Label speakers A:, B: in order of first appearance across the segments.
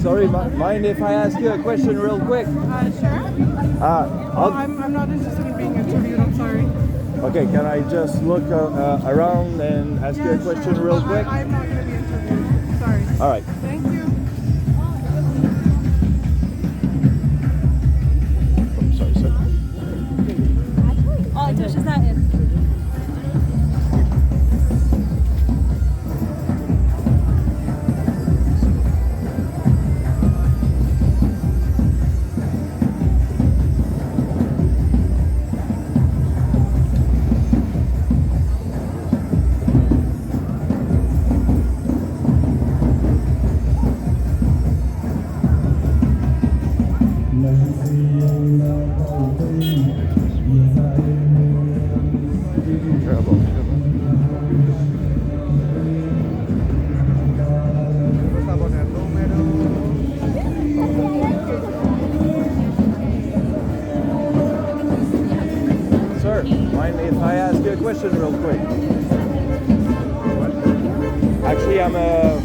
A: Sorry, mind if I ask you a question real quick?
B: Sure. I'm not interested in being interviewed, I'm sorry.
A: Okay, can I just look around and ask you a question
B: sure.
A: real quick?
B: I'm not going to be interviewed. Sorry.
A: All right.
B: Thank you.
A: I'm sorry, sir.
C: Oh, it touches that in.
A: Sir, mind if I ask you a question real quick? Actually, I'm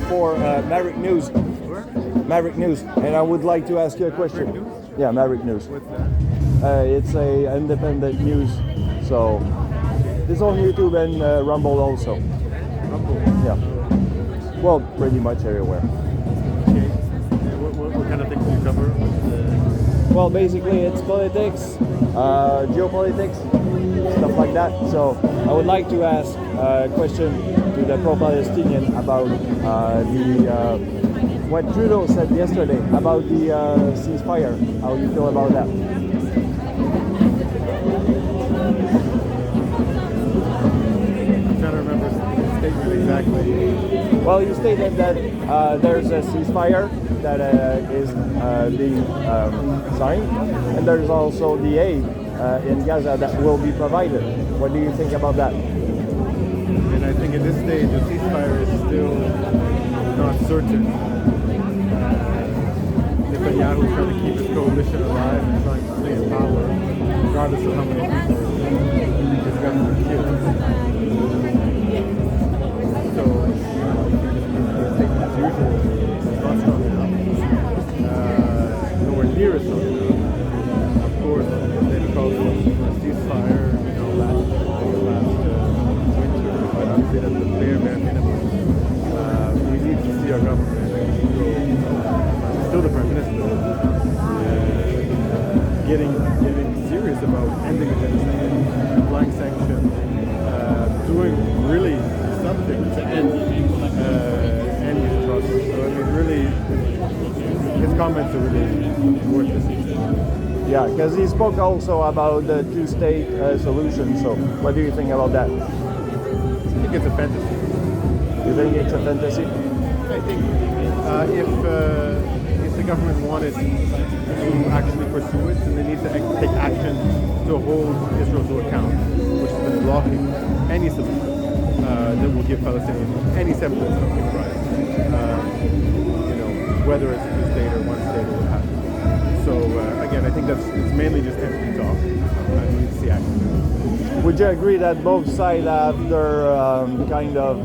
A: for Maverick News. Maverick News, and I would like to ask you a question.
D: Maverick News?
A: Yeah, Maverick News.
D: What's that?
A: It's a independent news, so it's on YouTube and Rumble also.
D: Rumble.
A: Yeah. Well, pretty much everywhere.
D: Okay. What kind of things do you cover?
A: Well, basically it's politics, geopolitics, stuff like that. So I would like to ask a question to the pro-Palestinian about what Trudeau said yesterday about the ceasefire. How you feel about that?
D: I'm trying to remember the statement exactly.
A: Well, you stated that there's a ceasefire that is being signed, and there's also the aid in Gaza that will be provided. What do you think about that?
D: And I think at this stage, the ceasefire is still not certain. Netanyahu is trying to keep his coalition alive and trying to stay in power, regardless of how many people his government kills. So, his statement as usual is not strong enough. Nowhere near as strong enough. Of course, they've called for a ceasefire, last winter, but obviously that's the bare minimum. We need to see our government still the Prime Minister getting serious about ending the genocide, applying sanctions, doing really something to end these atrocities. So I mean, really, his comments are really worth listening.
A: Yeah, because he spoke also about the two-state solution. So what do you think about that?
D: I think it's a fantasy.
A: You think it's a fantasy?
D: I think if the government wanted to actually pursue it, then they need to take action to hold Israel to account, which has been blocking any solution that will give Palestinians any semblance of human rights. Whether it's a two-state or one state or what have you. So again, I think it's mainly just empty talk. We need to see action.
A: Would you agree that both sides have their kind of,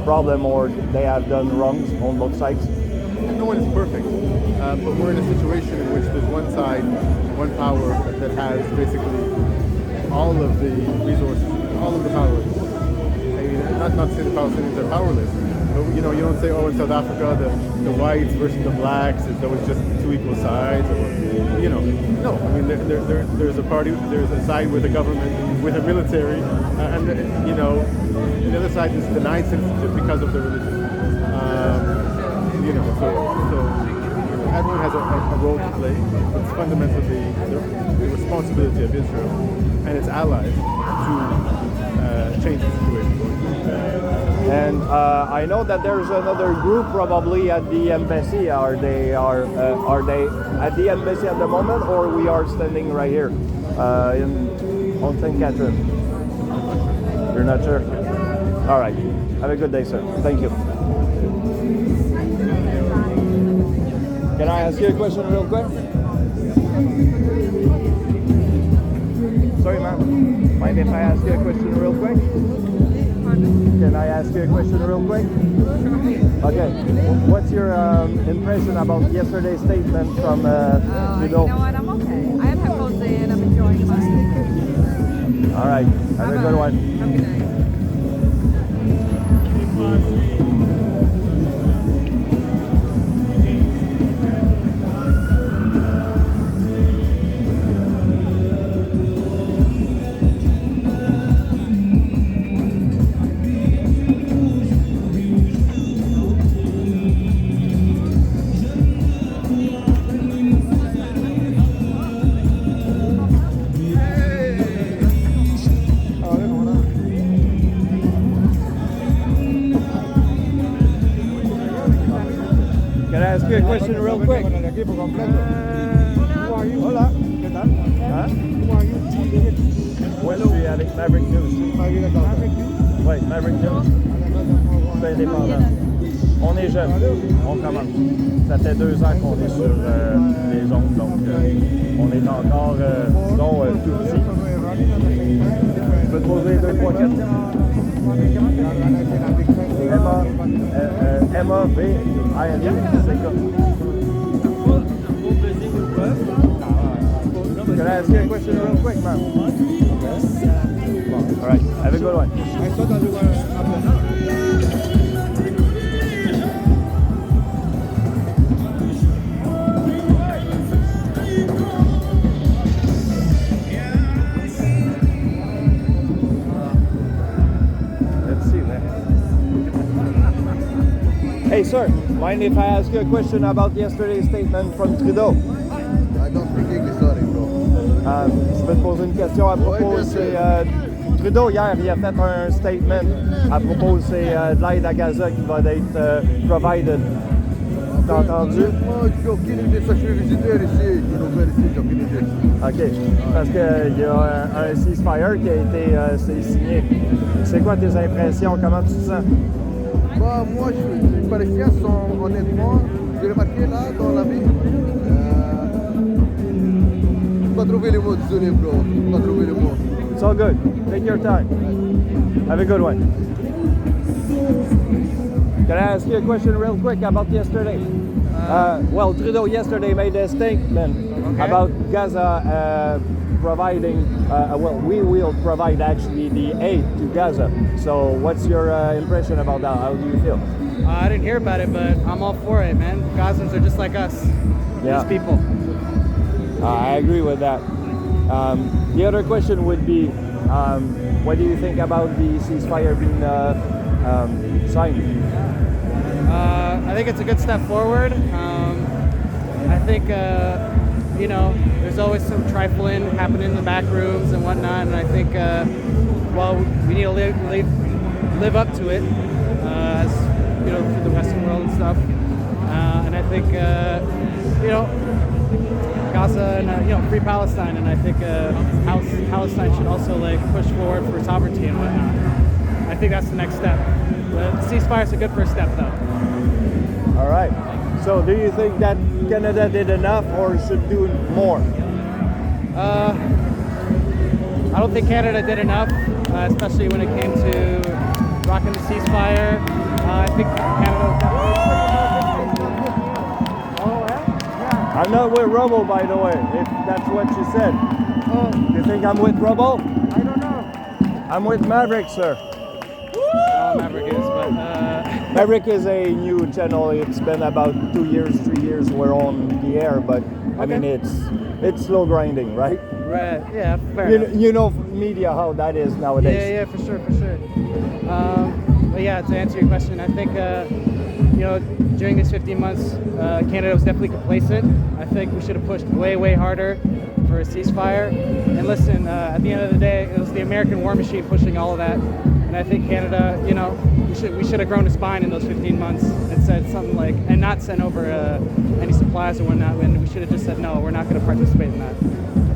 A: problem, or they have done wrongs on both sides?
D: No one is perfect, but we're in a situation in which there's one side, one power that has basically all of the resources, all of the power. I mean, not to say the Palestinians are powerless, but you don't say, in South Africa the whites versus the blacks is there was just two equal sides, or no. I mean, there's a party, there's a side with a government, with a military, and the other side is denied citizenship because of their religion. So everyone has a role to play. It's fundamentally the responsibility of Israel and its allies to change the situation.
A: And I know that there's another group probably at the embassy. Are they at the embassy at the moment, or we are standing right here on St. Catherine? You're not sure? All right. Have a good day, sir. Thank you. Can I ask you a question real quick? Sorry, ma'am. Mind if I ask you a question real quick? Can I ask you a question real quick? Okay. What's your impression about yesterday's statement from
C: You know what? I'm okay. I have headphones in. I'm enjoying mine.
A: All right. Have a good one.
C: Have a good night.
A: Can I ask you a question real quick? Hola. ¿Qué tal? Hein? Ouais, je suis avec Maverick News. Oui, Maverick News. Je suis indépendant. On est jeunes, on commence. Ça fait 2 ans qu'on est sur les ondes, donc on est encore tout petit. Je peux te poser 2-3 questions? M-A-V-I-N-E, c'est quoi? Can I ask you a question real quick, ma'am? All right, have a good one. Let's see, man. Hey, sir, mind if I ask you a question about yesterday's statement from Trudeau?
E: I don't speak English, sorry, bro.
A: Je peux te poser une question à propos. C'est Trudeau hier, il a fait un statement à propos de l'aide à Gaza qui va être provided. T'as entendu?
E: Moi, j'ai aucune idée, ça je suis visiteur ici, je suis nouvel ici, j'ai aucune idée.
A: OK. Parce qu'il y a un ceasefire qui a été signé. C'est quoi tes impressions? Comment tu te sens?
E: Bah, moi, les Palestiniens sont honnêtement, j'ai remarqué là dans la vie, je peux pas trouver les mots, désolé, bro, je peux pas trouver les mots.
A: It's all good. Take your time. Have a good one. Can I ask you a question real quick about yesterday? Well, Trudeau yesterday made a statement about Gaza providing, well, we will provide actually the aid to Gaza. So what's your impression about that? How do you feel?
B: I didn't hear about it, but I'm all for it, man. Gazans are just like us.
A: Yeah.
B: These people.
A: I agree with that. The other question would be, what do you think about the ceasefire being signed?
B: I think it's a good step forward. I think, you know, there's always some trifling happening in the back rooms and whatnot, and I think, well, we need to live up to it, as, you know, for the Western world and stuff. And I think, you know, Gaza and, you know, free Palestine, and I think Palestine should also, like, push forward for sovereignty and whatnot. I think that's the next step. The ceasefire is a good first step, though.
A: All right. So do you think that Canada did enough or should do more?
B: I don't think Canada did enough, especially when it came to rocking the ceasefire. I think Canada...
A: I'm not with Rubble, by the way, if that's what you said.
B: Oh,
A: You think I'm with Rubble?
B: I don't know.
A: I'm with Maverick, sir.
B: Maverick is, but...
A: Maverick is a new channel. It's been about 2 years, 3 years we're on the air, but I mean, it's slow grinding, right?
B: Right, yeah, fair enough.
A: You know media, how that is nowadays.
B: Yeah, for sure. But yeah, to answer your question, I think, you know, during these 15 months, Canada was definitely complacent. I think we should have pushed way harder for a ceasefire. And listen, at the end of the day, it was the American war machine pushing all of that. And I think Canada, you know, we should have grown a spine in those 15 months and said something like, and not sent over any supplies or whatnot. And we should have just said, no, we're not going to participate in that.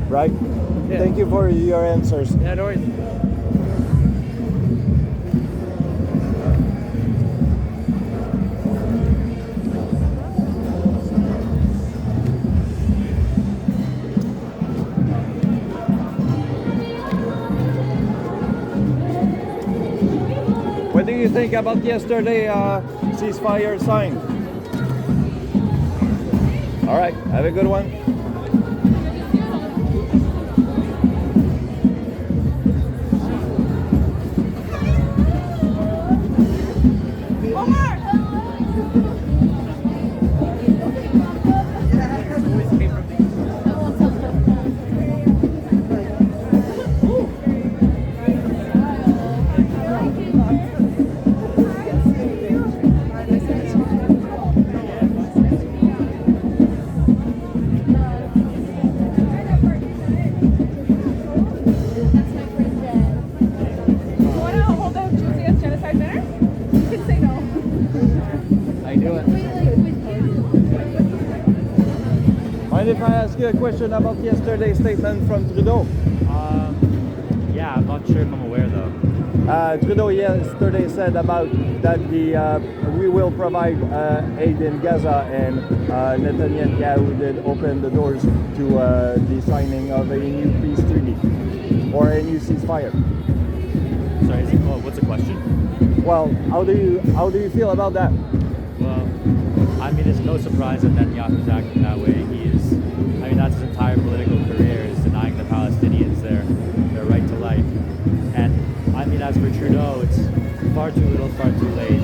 A: Right?
B: Yeah.
A: Thank you for your answers.
B: Yeah, no worries.
A: you think about yesterday ceasefire sign? All right, have a good one. Mind if I ask you a question about yesterday's statement from Trudeau?
F: Yeah, I'm not sure if I'm aware though.
A: Trudeau yesterday said about that we will provide aid in Gaza, and Netanyahu did open the doors to the signing of a new peace treaty or a new ceasefire.
F: Sorry, what's the question?
A: Well, how do you feel about that?
F: Well, I mean, it's no surprise that Netanyahu's acting that way. That's his entire political career, is denying the Palestinians their right to life. And I mean, as for Trudeau, it's far too little, far too late.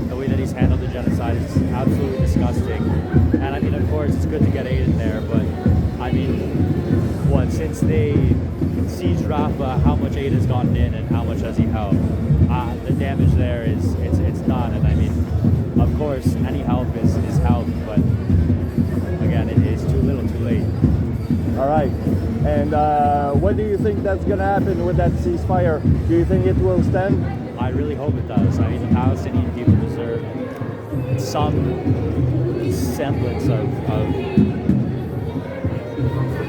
F: The way that he's handled the genocide is absolutely disgusting. And I mean, of course, it's good to get aid in there, but I mean, since they sieged Rafah, how much aid has gone in and how much has he helped? The damage there it's done. And I mean, of course, any help is help, but again, it is too little, too late.
A: All right. And what do you think that's going to happen with that ceasefire? Do you think it will stand?
F: I really hope it does. I mean, the Palestinian people deserve some semblance of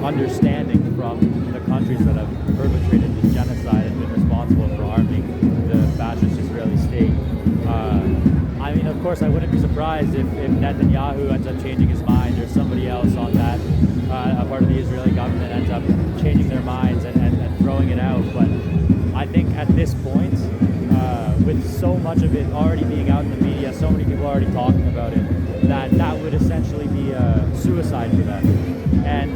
F: understanding from the countries that have perpetrated this genocide and been responsible for arming the fascist Israeli state. I mean, of course, I wouldn't be surprised if Netanyahu ends up changing his mind, or somebody else on that, a part of the Israeli government ends up changing their minds and throwing it out. But I think at this point, with so much of it already being out in the media, so many people already talking about it, that would essentially be a suicide for them. And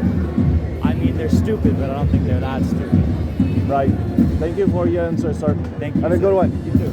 F: I mean, they're stupid, but I don't think they're that stupid.
A: Right. Thank you for your answer, sir.
F: Thank you.
A: Have a good one.
F: You too.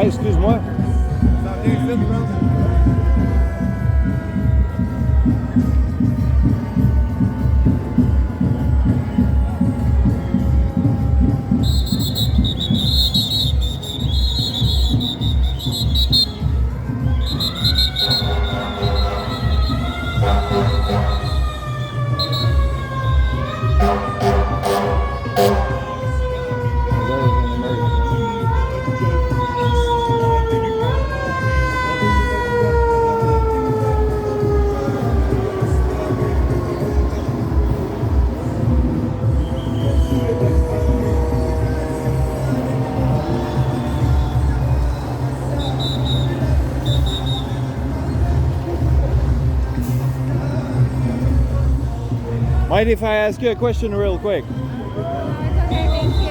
A: Ah, excuse-moi.
D: Ça vient ici, je pense.
A: Mind if I ask you a question real quick?
C: No, it's okay, thank you.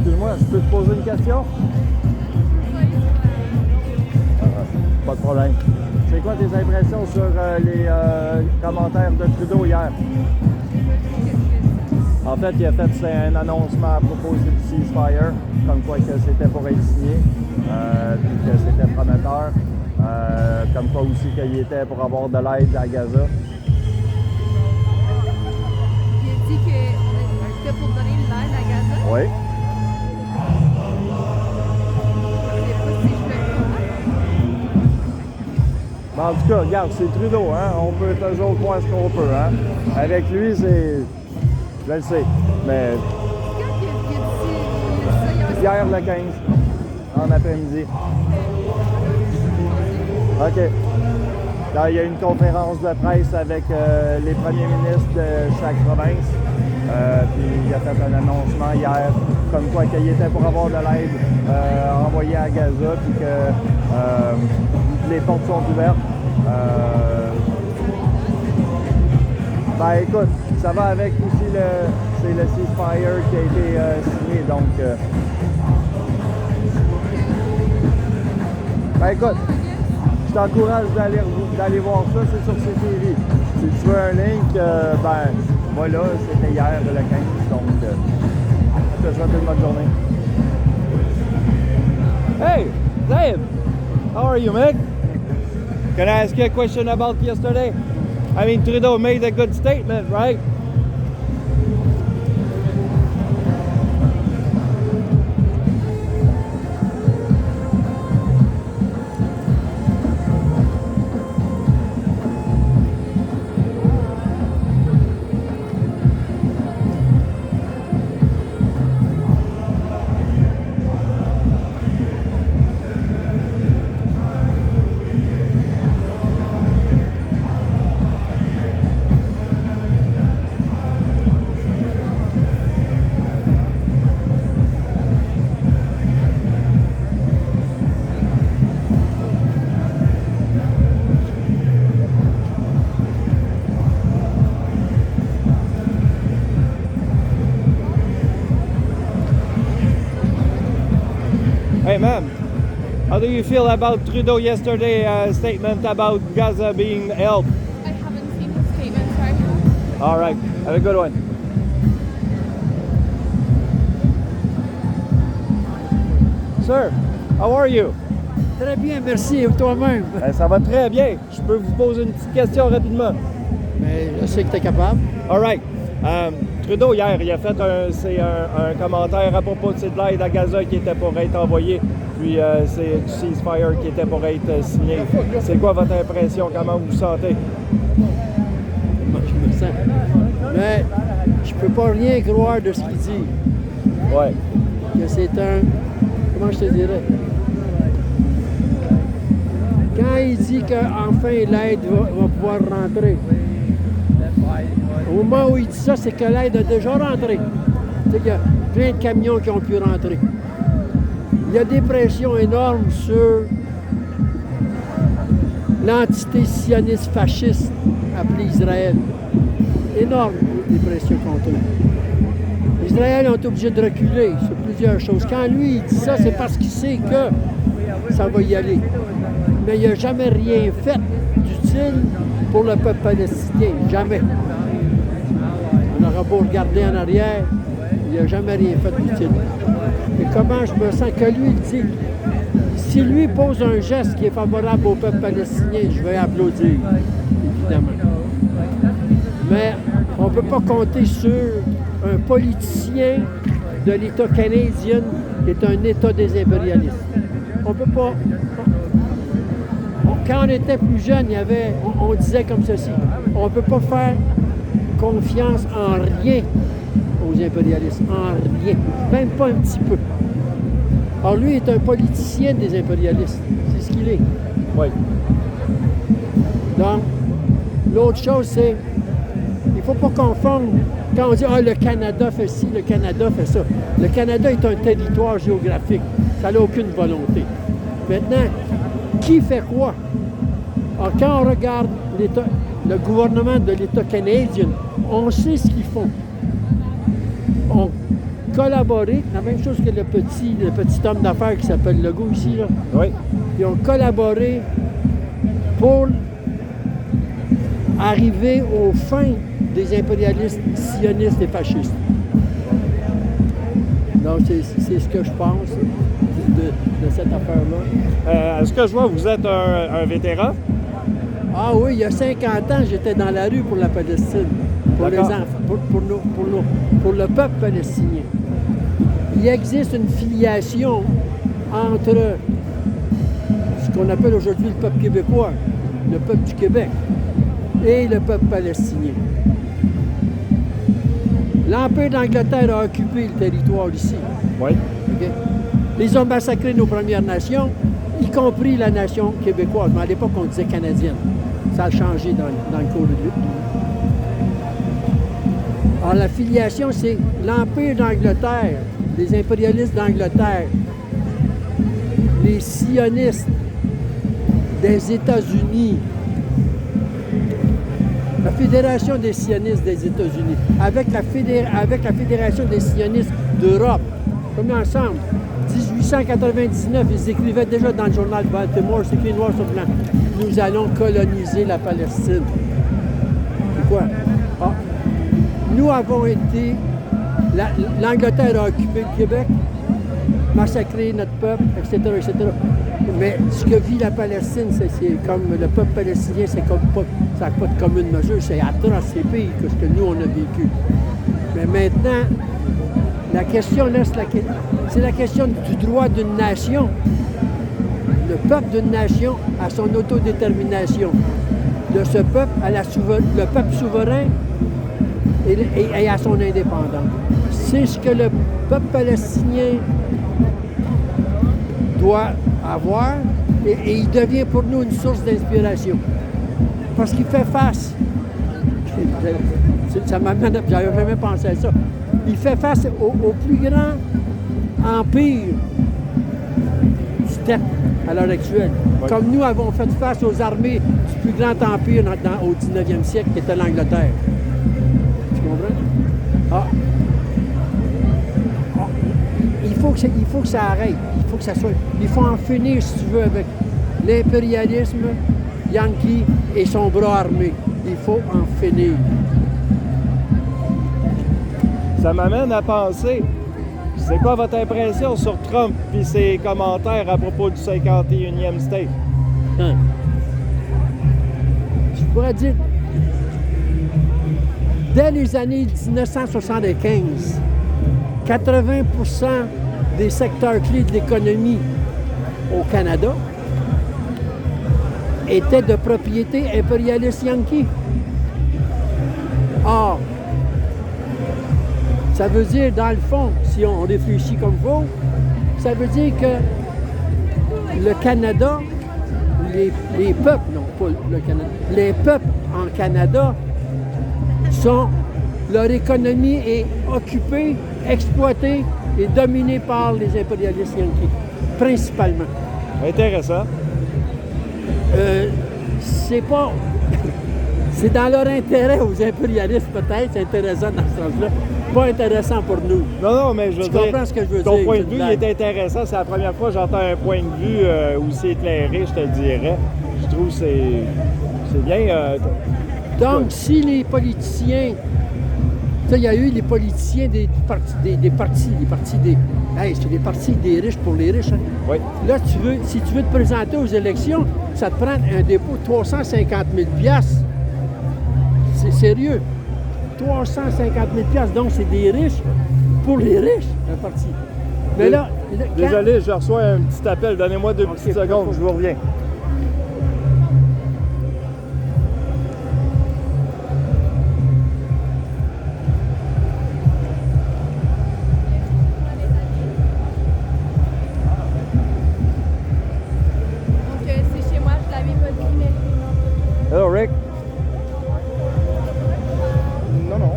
A: Excuse-moi, je peux te poser une question? Pas de problème. C'est quoi tes impressions sur les commentaires de Trudeau hier? En fait, il a fait un annoncement à propos du ceasefire, comme quoi que c'était pour être signé, puis que c'était prometteur, comme quoi aussi qu'il était pour avoir de l'aide à Gaza.
C: Il a dit qu'on était pour donner de l'aide à Gaza.
A: Oui.
C: Je sais pas si je le crois.
A: Mais en tout cas, regarde, c'est Trudeau, hein? On peut toujours croire ce qu'on peut, hein? Avec lui, c'est... Je le sais, mais
C: Quand il a dit ça,
A: hier le 15, en après-midi. OK. Là, il y a une conférence de presse avec les premiers ministres de chaque province. Puis il a fait un annoncement hier, comme quoi qu'il était pour avoir de l'aide envoyée à Gaza, puis que les portes sont ouvertes. Ben écoute, ça va avec aussi c'est le ceasefire qui a été signé, donc... Ben écoute, je t'encourage d'aller voir ça, c'est sur CTV. Si tu veux un link, ben voilà, c'était hier le 15, donc je te souhaite une bonne journée. Hey, Dave, how are you, man? Can I ask you a question about yesterday? I mean, Trudeau made a good statement, right? Hey, ma'am, how do you feel about Trudeau yesterday's statement about Gaza being helped?
C: I haven't seen his statement, sorry.
A: All right, have a good one. Sir, how are you?
G: Très bien, merci. Et toi-même?
A: Ben, ça va très bien. Je peux vous poser une petite question rapidement.
G: Mais je sais que tu es capable.
A: All right. Trudeau, hier, il a fait un commentaire à propos de cette l'aide à Gaza qui était pour être envoyée, puis c'est du ceasefire qui était pour être signé. C'est quoi votre impression? Comment vous vous sentez?
G: Comment je me sens? Mais je peux pas rien croire de ce qu'il dit.
A: Ouais.
G: Que c'est un... Comment je te dirais? Quand il dit qu'enfin l'aide va pouvoir rentrer, au moment où il dit ça, c'est que l'aide a déjà rentré. Tu sais, il y a plein de camions qui ont pu rentrer. Il y a des pressions énormes sur l'entité sioniste fasciste appelée Israël. Énorme, des pressions contre eux. Israël est obligé de reculer sur plusieurs choses. Quand lui, il dit ça, c'est parce qu'il sait que ça va y aller. Mais il n'a jamais rien fait d'utile pour le peuple palestinien. Jamais. On aura beau regarder en arrière, il n'a jamais rien fait d'utile. Et comment je me sens que lui, il dit, si lui pose un geste qui est favorable au peuple palestinien, je vais applaudir, évidemment. Mais on ne peut pas compter sur un politicien de l'État canadien qui est un État des impérialistes. On peut pas... Quand on était plus jeune, on disait comme ceci, on ne peut pas faire confiance en rien aux impérialistes, en rien, même pas un petit peu. Alors lui est un politicien des impérialistes, c'est ce qu'il est.
A: Oui.
G: Donc, l'autre chose, c'est, il ne faut pas confondre, quand on dit « Ah, le Canada fait ci, le Canada fait ça ». Le Canada est un territoire géographique, ça n'a aucune volonté. Maintenant, qui fait quoi? Alors, quand on regarde le gouvernement de l'État canadien, on sait ce qu'ils font. On collaboré, la même chose que le petit homme d'affaires qui s'appelle Legault ici, là.
A: Oui.
G: Ils ont collaboré pour arriver aux fins des impérialistes sionistes et fascistes. Donc, c'est ce que je pense de cette affaire-là.
A: Est-ce que je vois que vous êtes un vétéran?
G: Ah oui, il y a 50 ans, j'étais dans la rue pour la Palestine, pour les enfants, pour le peuple palestinien. Il existe une filiation entre ce qu'on appelle aujourd'hui le peuple québécois, le peuple du Québec, et le peuple palestinien. L'Empire d'Angleterre a occupé le territoire ici.
A: Oui.
G: Okay? Ils ont massacré nos Premières Nations, y compris la nation québécoise. Mais à l'époque, on disait canadienne. Ça a changé dans le cours de l'île. Alors, la filiation, c'est l'Empire d'Angleterre, les impérialistes d'Angleterre, les sionistes des États-Unis, la Fédération des sionistes des États-Unis, avec la Fédération des sionistes d'Europe, comme ensemble. 1899, ils écrivaient déjà dans le journal Baltimore, c'est écrit noir sur blanc, nous allons coloniser la Palestine. C'est quoi? Ah, nous avons été, l'Angleterre a occupé le Québec, massacré notre peuple, etc., etc. Mais ce que vit la Palestine, c'est comme le peuple palestinien, ça n'a pas de commune mesure, c'est atroce, c'est pire que ce que nous, on a vécu. Mais maintenant, la question là, c'est la question du droit d'une nation. Le peuple d'une nation a son autodétermination. De ce peuple le peuple souverain et à son indépendance. C'est ce que le peuple palestinien doit avoir et il devient pour nous une source d'inspiration. Parce qu'il fait face, ça m'amène, j'avais jamais pensé à ça, il fait face au plus grand empire du steppe à l'heure actuelle. Oui. Comme nous avons fait face aux armées du plus grand empire au 19e siècle qui était l'Angleterre. Tu comprends? Ah. Il faut que ça arrête. Il faut en finir, si tu veux, avec l'impérialisme yankee et son bras armé. Il faut en finir.
A: Ça m'amène à penser, c'est quoi votre impression sur Trump et ses commentaires à propos du 51e State?
G: Je pourrais dire, dès les années 1975, 80% des secteurs clés de l'économie au Canada étaient de propriété impérialiste yankee. Or, ça veut dire, dans le fond, si on réfléchit comme vous, ça veut dire que le Canada, les peuples, non pas le Canada, les peuples en Canada leur économie est occupée, exploitée et dominée par les impérialistes yankees, principalement.
A: Intéressant.
G: C'est pas... C'est dans leur intérêt aux impérialistes, peut-être, c'est intéressant dans ce sens-là. Pas intéressant pour nous.
A: Non, mais je veux
G: Tu
A: dire,
G: comprends ce que je veux
A: ton
G: dire,
A: point
G: c'est
A: de
G: une
A: vue il
G: blague.
A: est intéressant. C'est la première fois que j'entends un point de vue aussi éclairé, je te le dirais. Je trouve que c'est bien.
G: Donc, si les politiciens... Tu sais, il y a eu les politiciens des partis hey, c'est des partis des riches pour les riches. Hein.
A: Oui.
G: Là, si tu veux te présenter aux élections, ça te prend un dépôt de 350 000 $. C'est sérieux. 350 000 $. Donc, c'est des riches pour les riches, un parti. Mais là...
A: Désolé, je reçois un petit appel. Donnez-moi 2 petites secondes, je vous reviens.
C: Donc, c'est chez moi, je l'avais pas dit, mais...
A: Hello, Rick. Non, non.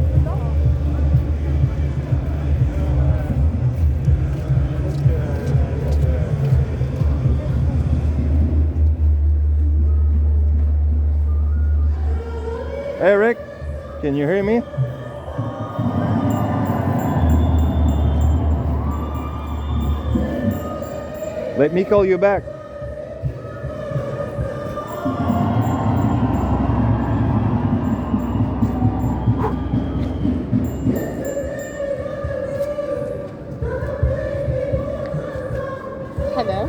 A: Hey, Rick, can you hear me? Let me call you back.
C: Hello?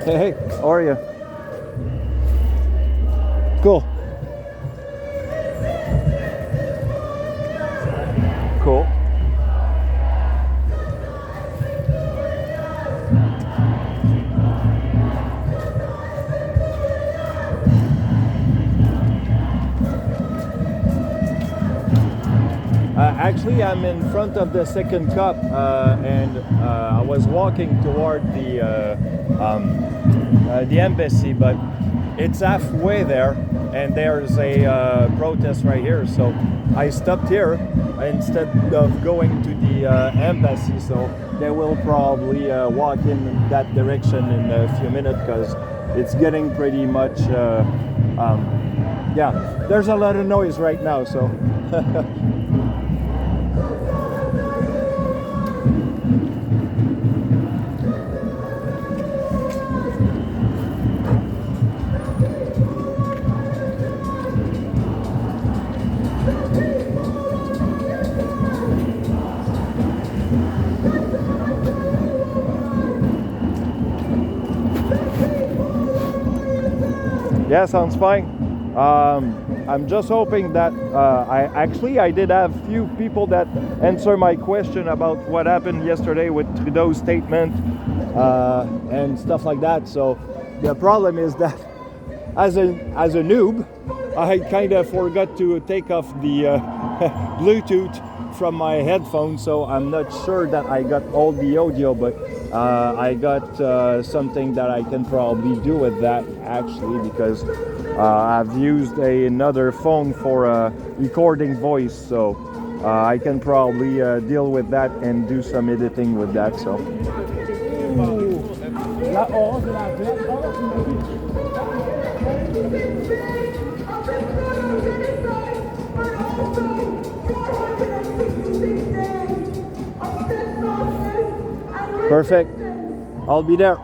A: Hey, how are you? Cool. Cool. Actually, I'm in front of the second cup, and I was walking toward the embassy, but it's halfway there, and there's a protest right here. So I stopped here instead of going to the embassy. So they will probably walk in that direction in a few minutes because it's getting pretty much. Yeah, there's a lot of noise right now. So. Yeah, sounds fine. I'm just hoping that I did have few people that answer my question about what happened yesterday with Trudeau's statement and stuff like that. So the problem is that as a noob, I kind of forgot to take off the Bluetooth from my headphones, so I'm not sure that I got all the audio, but I got something that I can probably do with that actually, because I've used another phone for recording voice, so I can probably deal with that and do some editing with that. So. Perfect. I'll be there.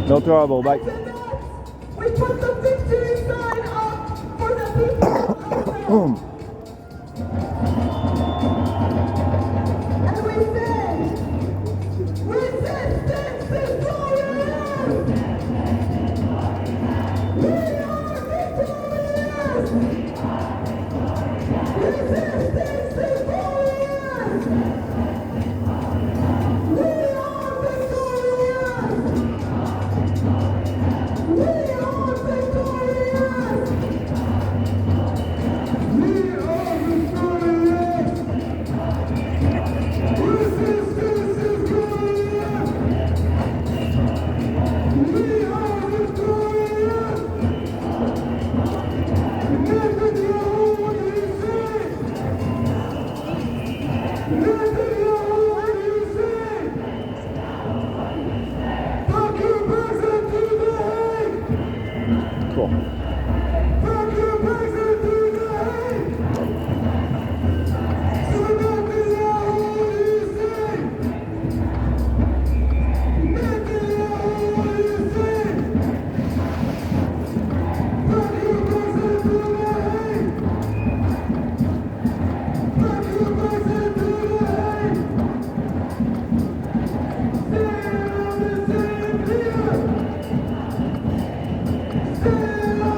A: No trouble. Bye.
H: We put the victory sign up for the people. And we say, resistance is glorious. We are victorious. Resistance is glorious.
A: beautiful.
H: Stand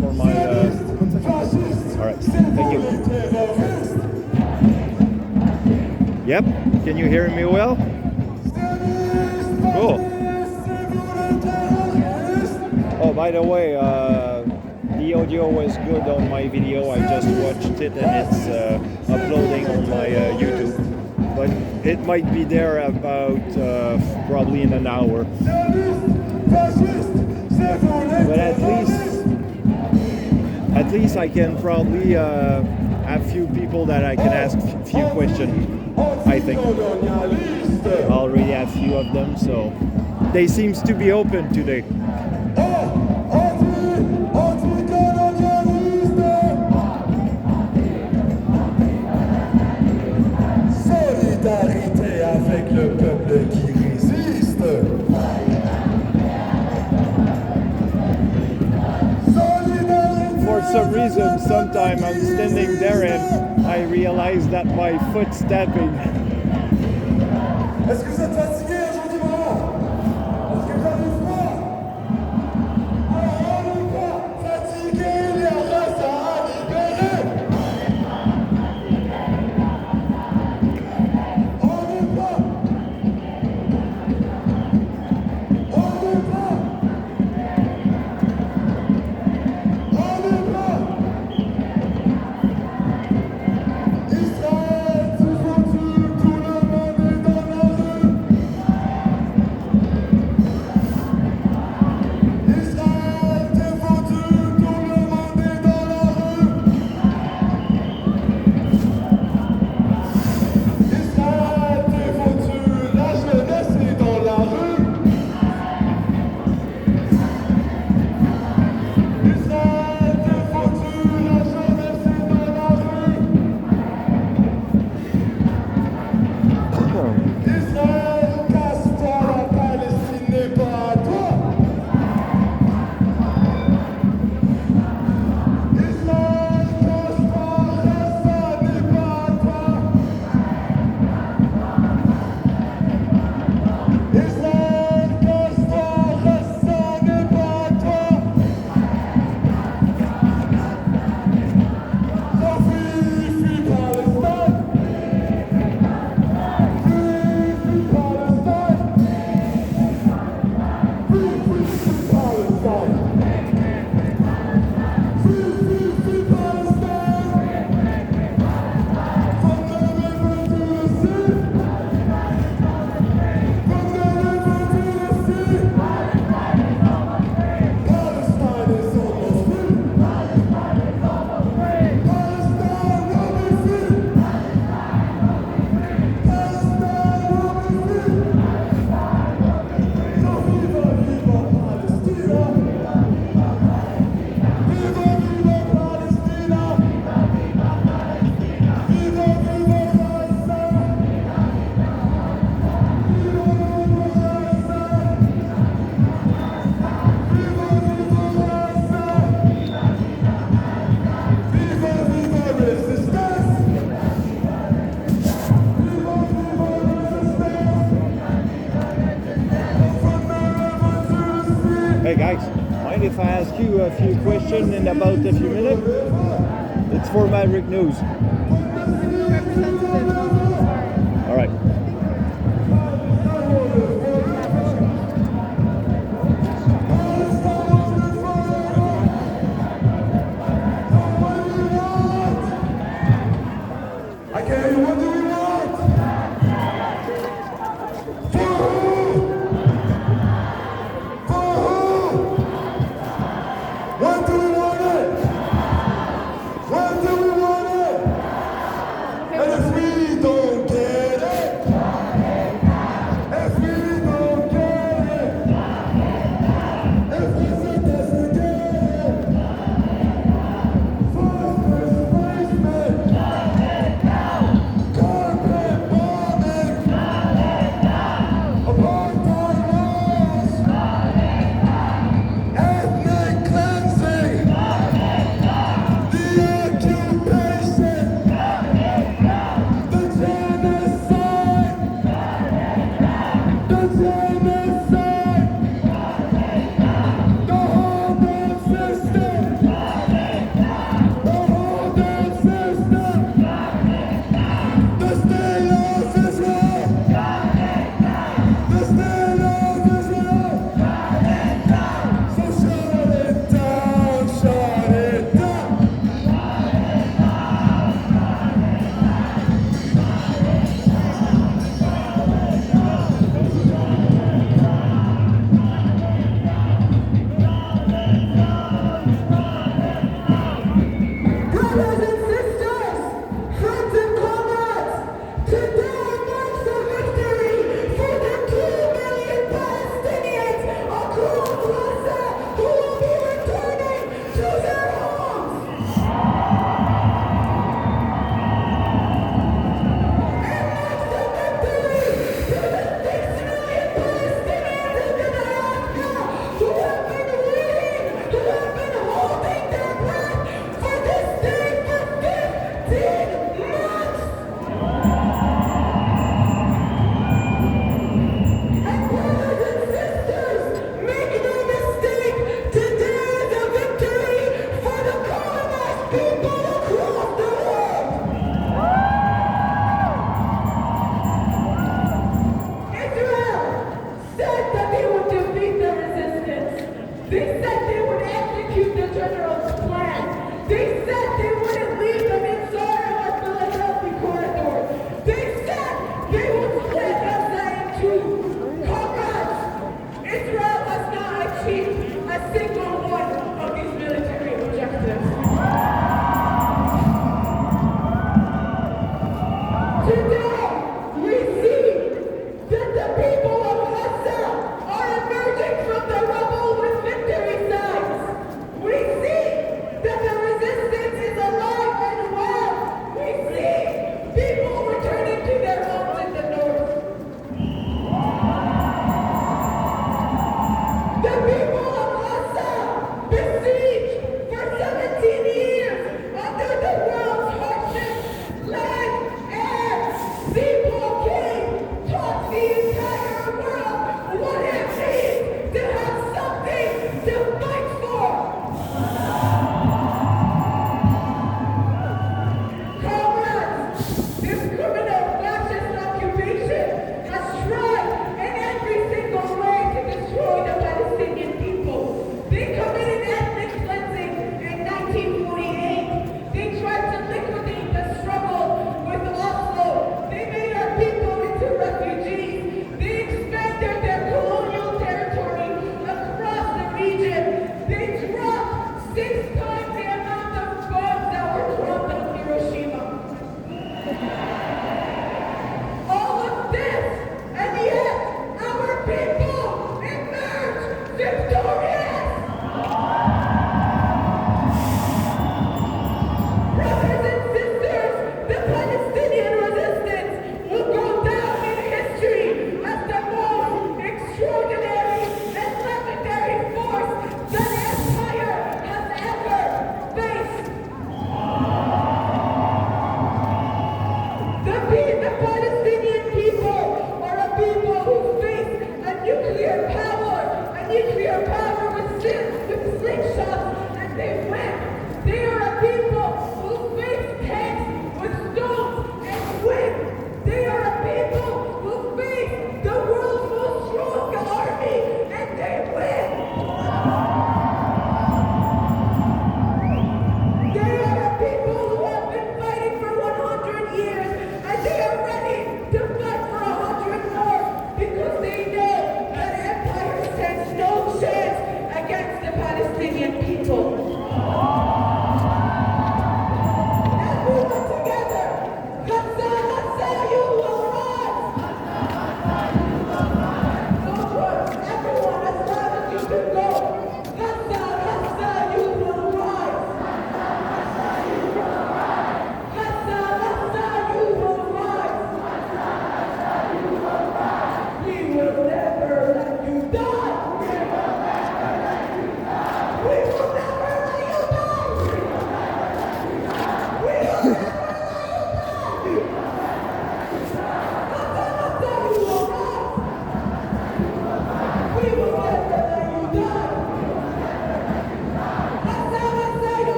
A: for my. All right, thank you. Yep, can you hear me well? Cool. Oh, by the way, the audio was good on my video. I just watched it and it's uploading on my YouTube. But it might be there about probably in an hour. But at least I can probably have few people that I can ask few questions. I think I already have few of them, so they seems to be open today.
H: Solidarité avec le peuple qui résiste.
A: For some reason, sometime I'm standing there and I realize that my foot's tapping.
H: Est-ce que vous êtes fatigué aujourd'hui, maman? Est-ce que vous avez froid? Alors on n'est pas fatigué, il y a race à libérer. On n'est pas. Israël, tu foutu, tout le monde est dans la rue. Israël, t'es foutu, tout le monde est dans la rue. Israël, t'es foutu, la jeunesse est dans la rue. Israël, t'es foutu, la jeunesse est dans la rue. Israël, casse-toi, la Palestine n'est pas à toi. Israël, casse-toi, Gaza n'est pas à toi. Israël, casse-toi, Gaza n'est pas à toi. So free, free Palestine. Free, free Palestine. Free, free, free Palestine. Free, free, free Palestine. From the river to the sea. From the river to the sea. Palestine is almost free. Palestine will be free. Palestine will be free. So viva, viva Palestina. Viva, viva Palestina. Viva, viva Gaza. Viva, viva Gaza. Viva, viva Gaza. Viva, viva resistance. Viva, viva resistance. From the river to the sea.
A: Hey guys, mind if I ask you a few questions in about a few minutes? It's for Maverick News. All right.
H: I can't hear you. What do we want? For who? For who? When do we want it? When do we want it? And if we don't get it,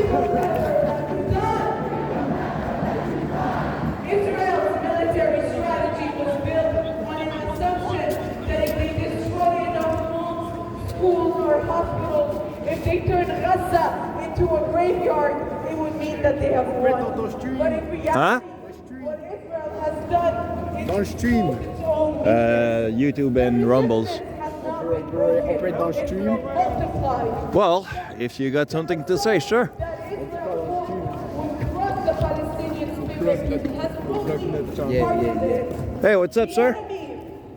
H: Israel's military strategy was built on an assumption that if they destroy enough homes, schools, or hospitals, if they turn Gaza into a graveyard, it would mean that they have won. But in reality,
A: Huh?
H: what Israel has done is
E: Dans le stream.
H: its own
A: YouTube and Rumbles.
H: has not been broken,
E: peut être dans le
H: it's
E: stream.
H: been multiplied.
A: Well, if you got something to say, sure.
H: That Israel will crush the Palestinians because it has only part of it.
A: Hey, what's up, sir?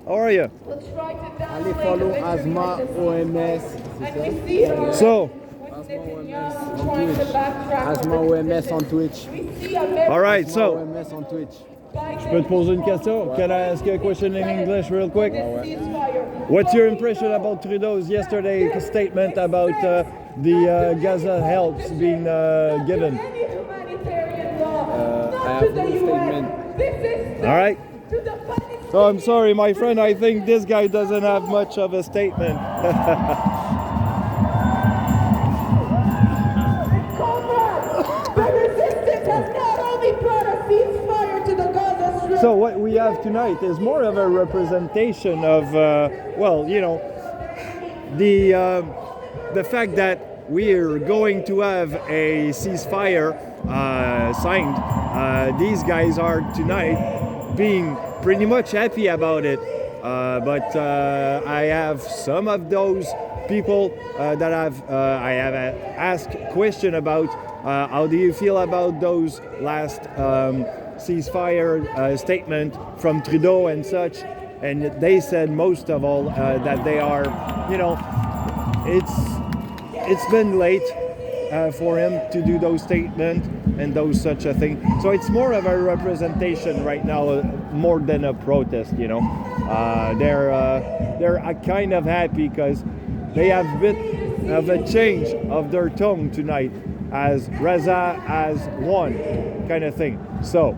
A: How are you?
H: Will try to
E: Allez
H: downplay
E: follow
H: the victory
E: Asma
H: of this.
E: OMS.
H: And we see her
A: So,
H: with Netanyahu trying to backtrack
E: Asma
H: on the
E: OMS on
H: decision.
E: Twitch.
H: We see America
A: all right,
E: Asma
A: so,
E: OMS on Twitch.
A: je peux te poser une question? Can I ask you a question in English real quick?
H: ceasefire.
A: What's your impression about Trudeau's yesterday statement about the Gaza helps being given?
H: Any humanitarian law,
E: I
H: not
E: have
H: to the
E: no
H: UN.
E: statement.
H: This is
A: All right.
H: to the Palestinians.
A: So I'm sorry, my friend, I think this guy doesn't have much of a statement.
H: Comrades, the resistance has not only brought a ceasefire to the Gaza Strip.
A: So what we have tonight is more of a representation of, well, you know, the fact that we're going to have a ceasefire signed. These guys are tonight being pretty much happy about it. But I have some of those people that I have asked question about how do you feel about those last ceasefire statement from Trudeau and such, and they said most of all that they are, you know, it's been late for him to do those statements and those such a thing. So it's more of a representation right now, more than a protest. You know, they're kind of happy because they have a bit of a change of their tone tonight, as Reza has won, kind of thing. So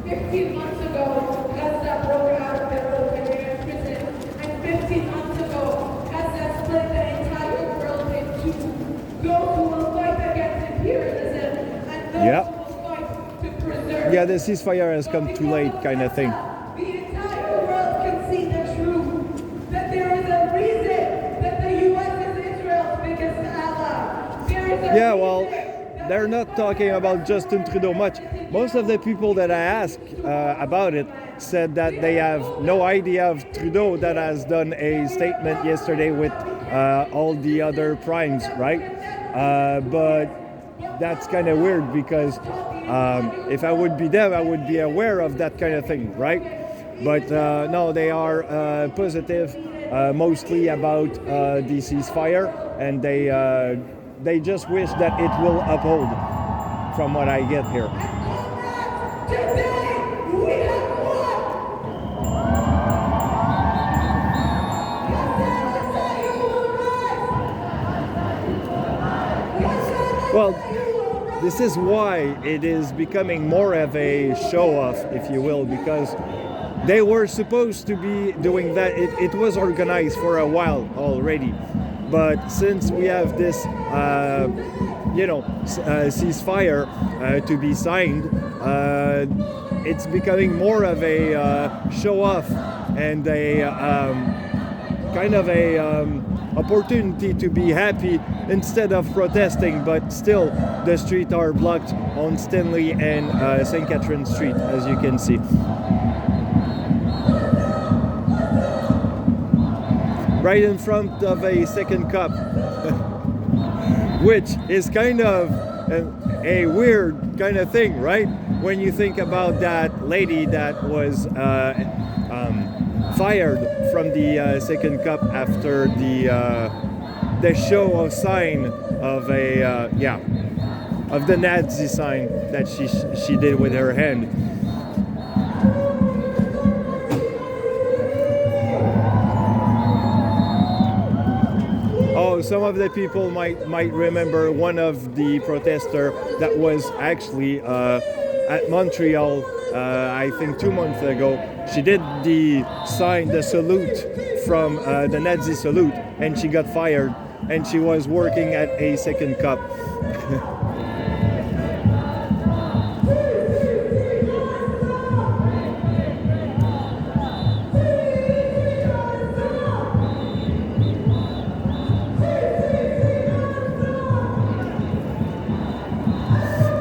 H: 15 months ago, Gaza broke out of their open air prison, and 15 months ago, Gaza split the entire world in two. Those who will fight against imperialism, and those
A: Yeah.
H: who will fight to preserve.
A: yeah, the ceasefire has come too late, kind of thing.
H: The entire world can see the truth, that there is a reason that the U.S. is Israel's biggest ally. There is a
A: Yeah, well,
H: reason that
A: they're not talking about Justin Trudeau much. Most of the people that I asked about it said that they have no idea of Trudeau that has done a statement yesterday with all the other primes, right? But that's kind of weird because if I would be them, I would be aware of that kind of thing, right? But no, they are positive mostly about the ceasefire, and they just wish that it will uphold, from what I get here.
H: today we have won.
A: Well, this is why it is becoming more of a show-off, if you will, because they were supposed to be doing that. It was organized for a while already, but since we have this, ceasefire to be signed, it's becoming more of a show-off and a kind of a opportunity to be happy instead of protesting, but still the streets are blocked on Stanley and St. Catherine Street, as you can see. Right in front of a second cup, which is kind of a weird kind of thing, right? When you think about that lady that was fired from the second cup after the show of sign of of the Nazi sign that she did with her hand. Oh, some of the people might remember one of the protesters that was actually at Montreal, I think 2 months ago. She did the salute from the Nazi salute, and she got fired and she was working at a second cup.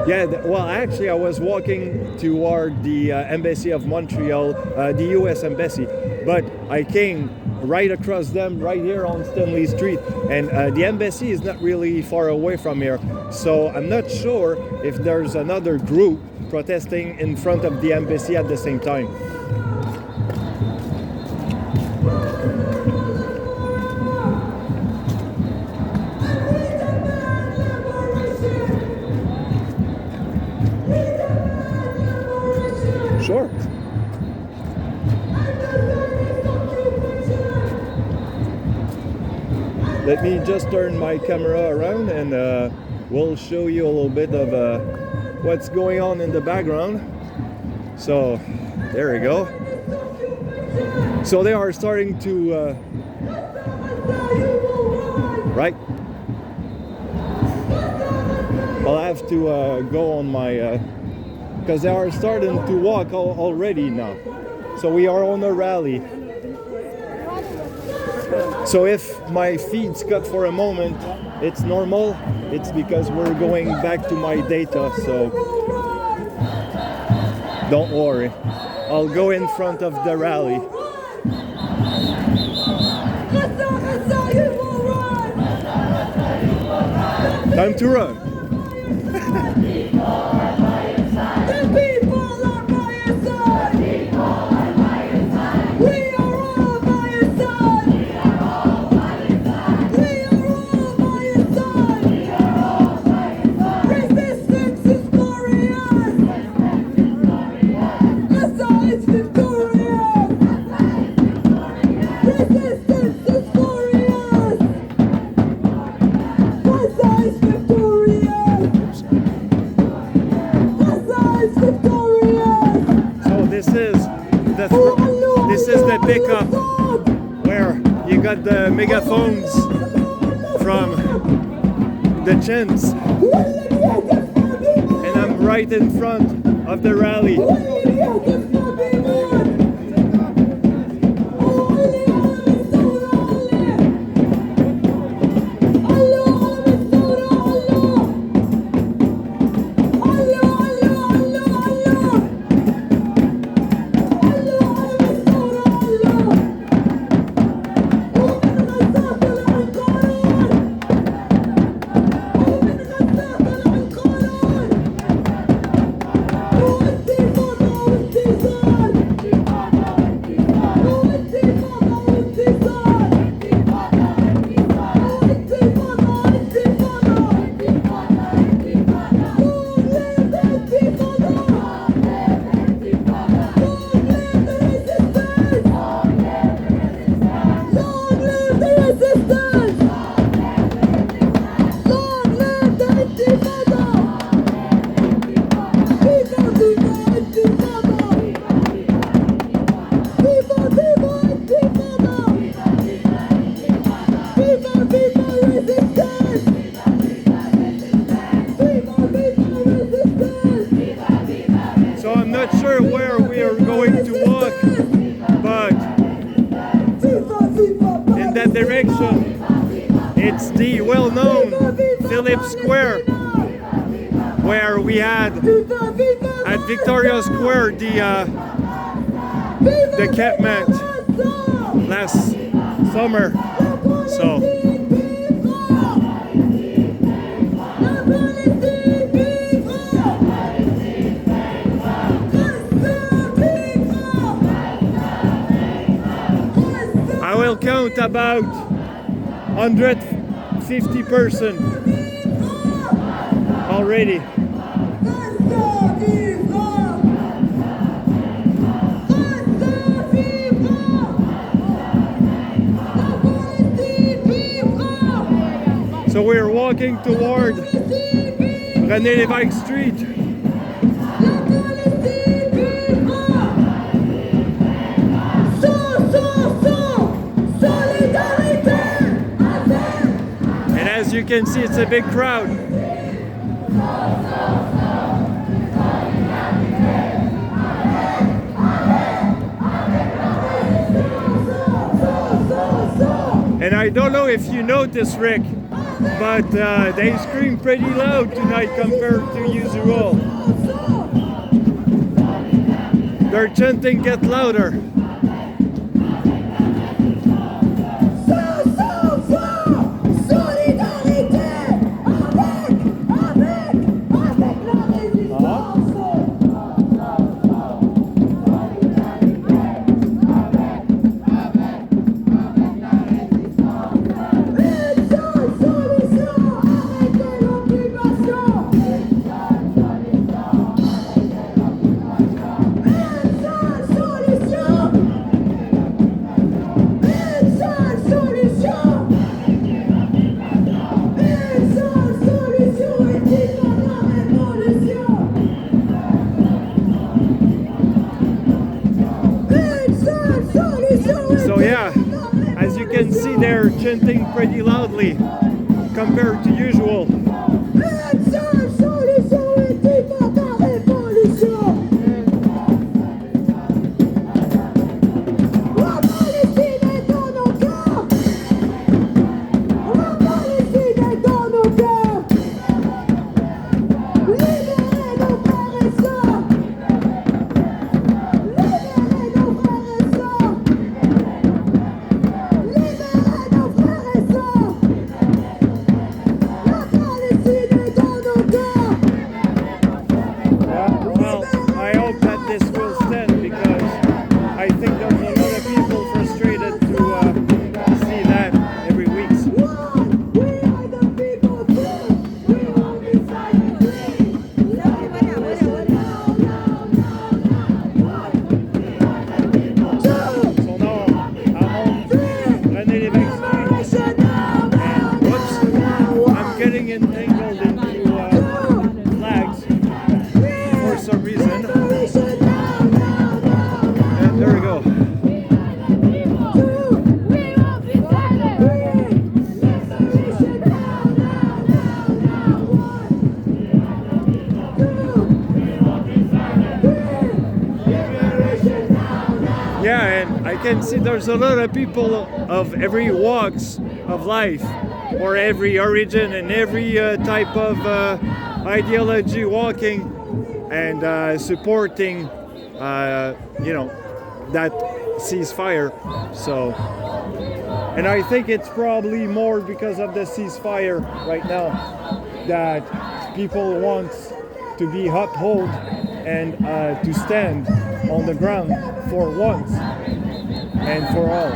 A: Yeah, well, actually, I was walking toward the Embassy of Montreal, the U.S. Embassy, but I came right across them, right here on Stanley Street, and the embassy is not really far away from here, so I'm not sure if there's another group protesting in front of the embassy at the same time. Sure. Let me just turn my camera around and we'll show you a little bit of what's going on in the background. So there we go. So they are starting to right. I'll have to go on my because they are starting to walk already now. So we are on a rally. So if my feed's cut for a moment, it's normal. It's because we're going back to my data, so don't worry. I'll go in front of the rally. Time to run. This is the pickup where you got the megaphones from the chants, and I'm right in front of the rally. It's the well-known Philip Square, where we had at Victoria Square the campment last summer. So I will count about 150 person already. So we're walking toward René Lévesque Street. as you can see, it's a big crowd. And I don't know if you noticed, Rick, but they scream pretty loud tonight compared to usual. Their chanting gets louder. So yeah, as you can see, they're chanting pretty loudly compared to usual. Yeah, and I can see there's a lot of people of every walks of life, or every origin and every type of ideology walking and supporting, you know, that ceasefire. So, and I think it's probably more because of the ceasefire right now that people want to be upheld and to stand on the ground for once and for all.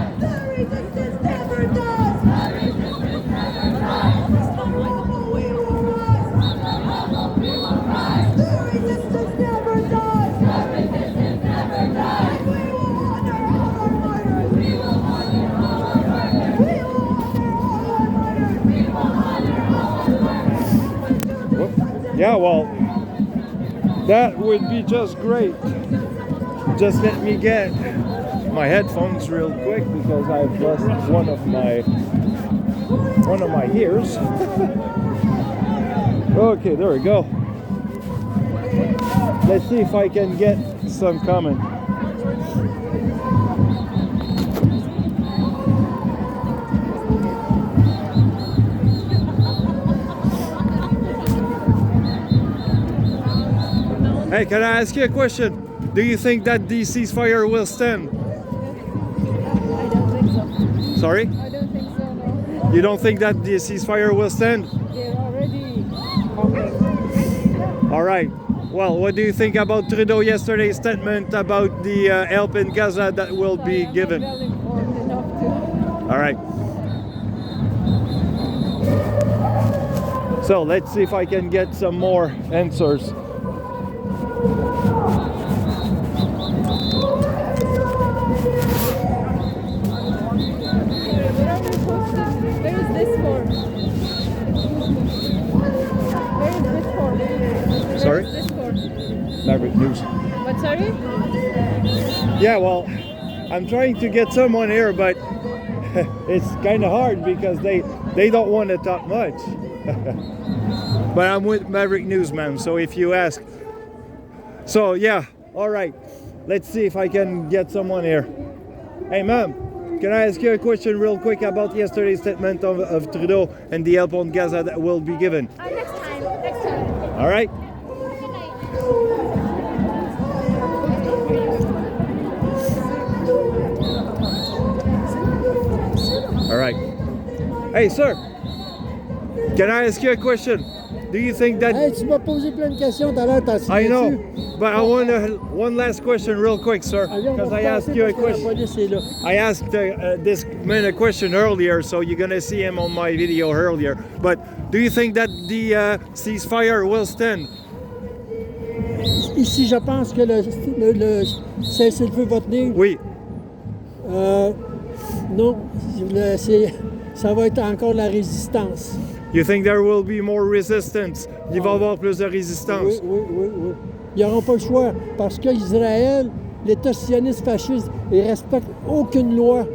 A: Yeah, well, that would be just great. Just let me get my headphones real quick because I've lost one of my ears. Okay, there we go. Let's see if I can get some comment. Hey, can I ask you a question? Do you think that the ceasefire will stand?
C: I don't think so.
A: Sorry?
C: I don't think so, no.
A: You don't think that the ceasefire will stand?
C: They're already okay.
A: All right. Well, what do you think about Trudeau yesterday's statement about the help in Gaza that will be given?
C: Well informed enough to.
A: All right. So let's see if I can get some more answers.
C: Where is this for? Where is this for?
A: Sorry?
C: Where is this for?
A: Maverick News.
C: What, sorry?
A: Yeah, well, I'm trying to get someone here, but it's kind of hard because they don't want to talk much. But I'm with Maverick Newsman, so if you ask. So yeah, all right. Let's see if I can get someone here. Hey ma'am, can I ask you a question real quick about yesterday's statement of Trudeau and the help on Gaza that will be given?
I: Next time.
A: All right. All right. Hey sir, can I ask you a question? Do you think that...
G: Hey, tu m'as posé plein de questions tout à l'heure, t'en
A: I know,
G: souviens-tu?
A: but I want one last question real quick, sir,
G: Allez, on va
A: because I asked
G: repasser
A: you a
G: parce que la
A: question.
G: police est là.
A: I asked this man a question earlier, so you're gonna see him on my video earlier. But do you think that the ceasefire will stand?
G: Ici, je pense que le cessez-le-feu va tenir.
A: Oui.
G: Non, ça va être encore la résistance.
A: You think there will be more resistance? Il va y avoir plus de résistance.
G: Oui. Ils n'auront pas le choix parce qu'Israël, l'État sioniste fasciste, il ne respecte aucune loi,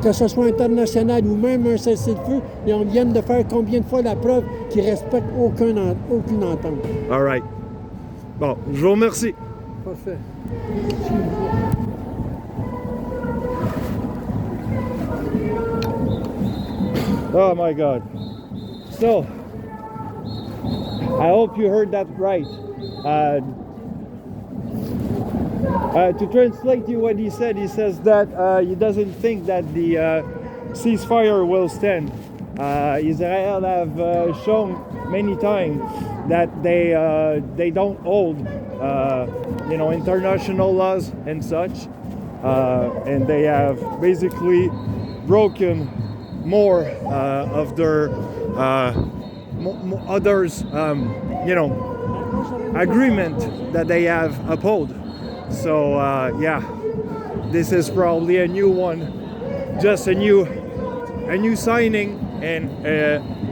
G: que ce soit internationale ou même un cessez-le-feu. Et on vient de faire combien de fois la preuve qu'ils ne respectent aucune entente.
A: All right. Bon, je vous remercie.
G: Parfait.
A: Oh my God. So, I hope you heard that right. To translate you what he says that he doesn't think that the ceasefire will stand. Israel have shown many times that they don't hold international laws and such, and they have basically broken more of their others agreement that they have upheld. So yeah, this is probably a new one, just a new signing, and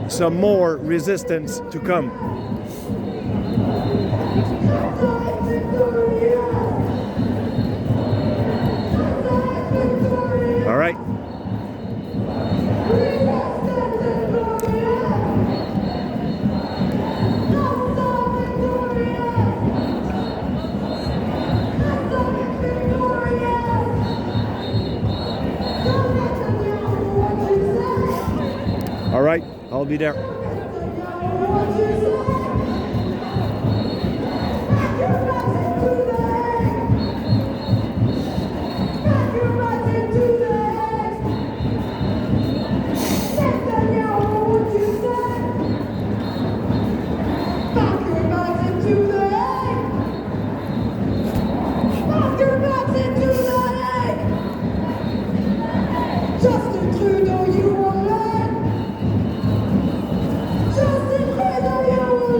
A: some more resistance to come. All right. All right, I'll be there.
H: Justin Trudeau, you will learn. Justin Trudeau, you will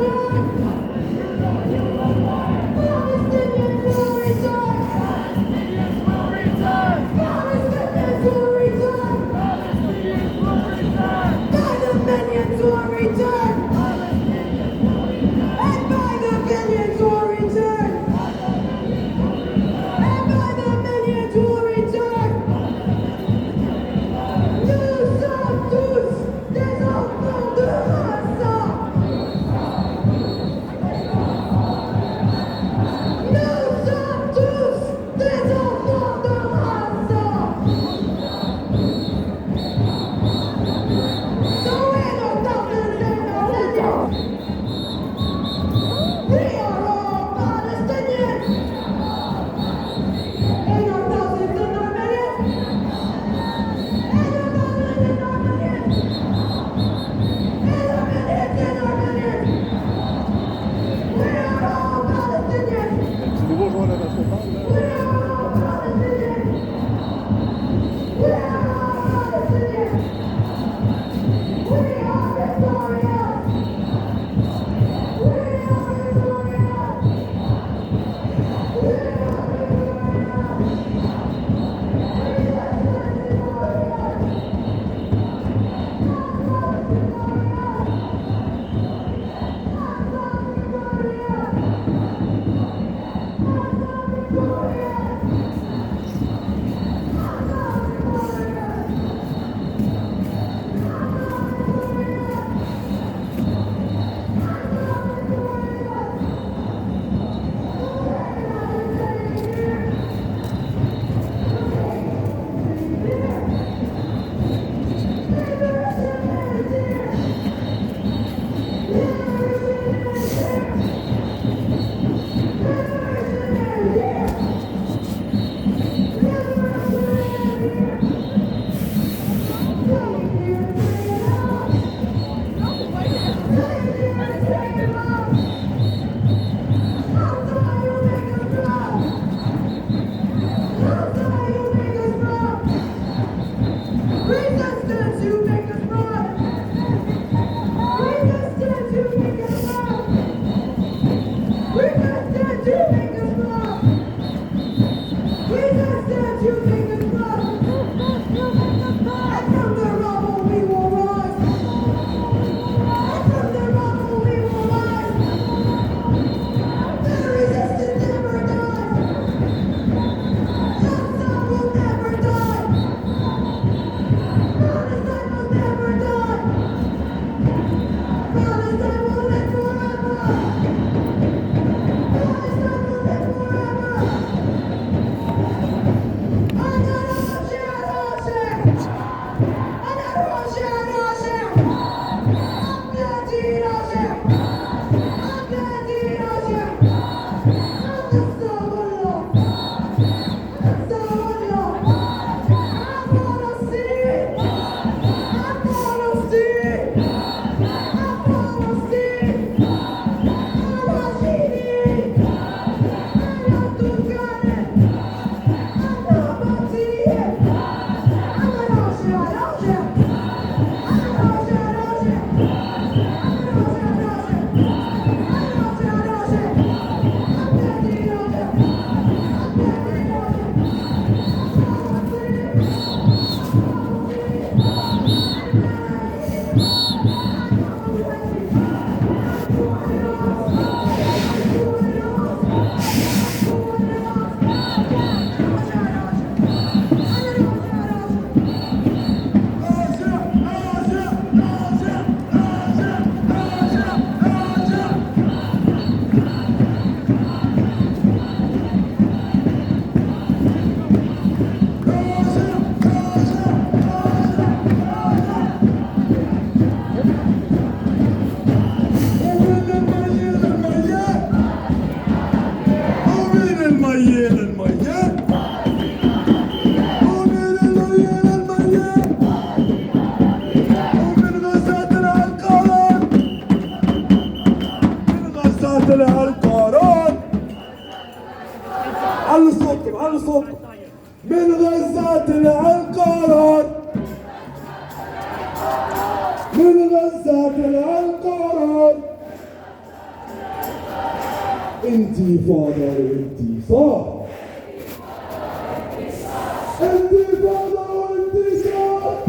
J: من غزة طلع القرار انتفاضة وانتصار انتفاضة وانتصار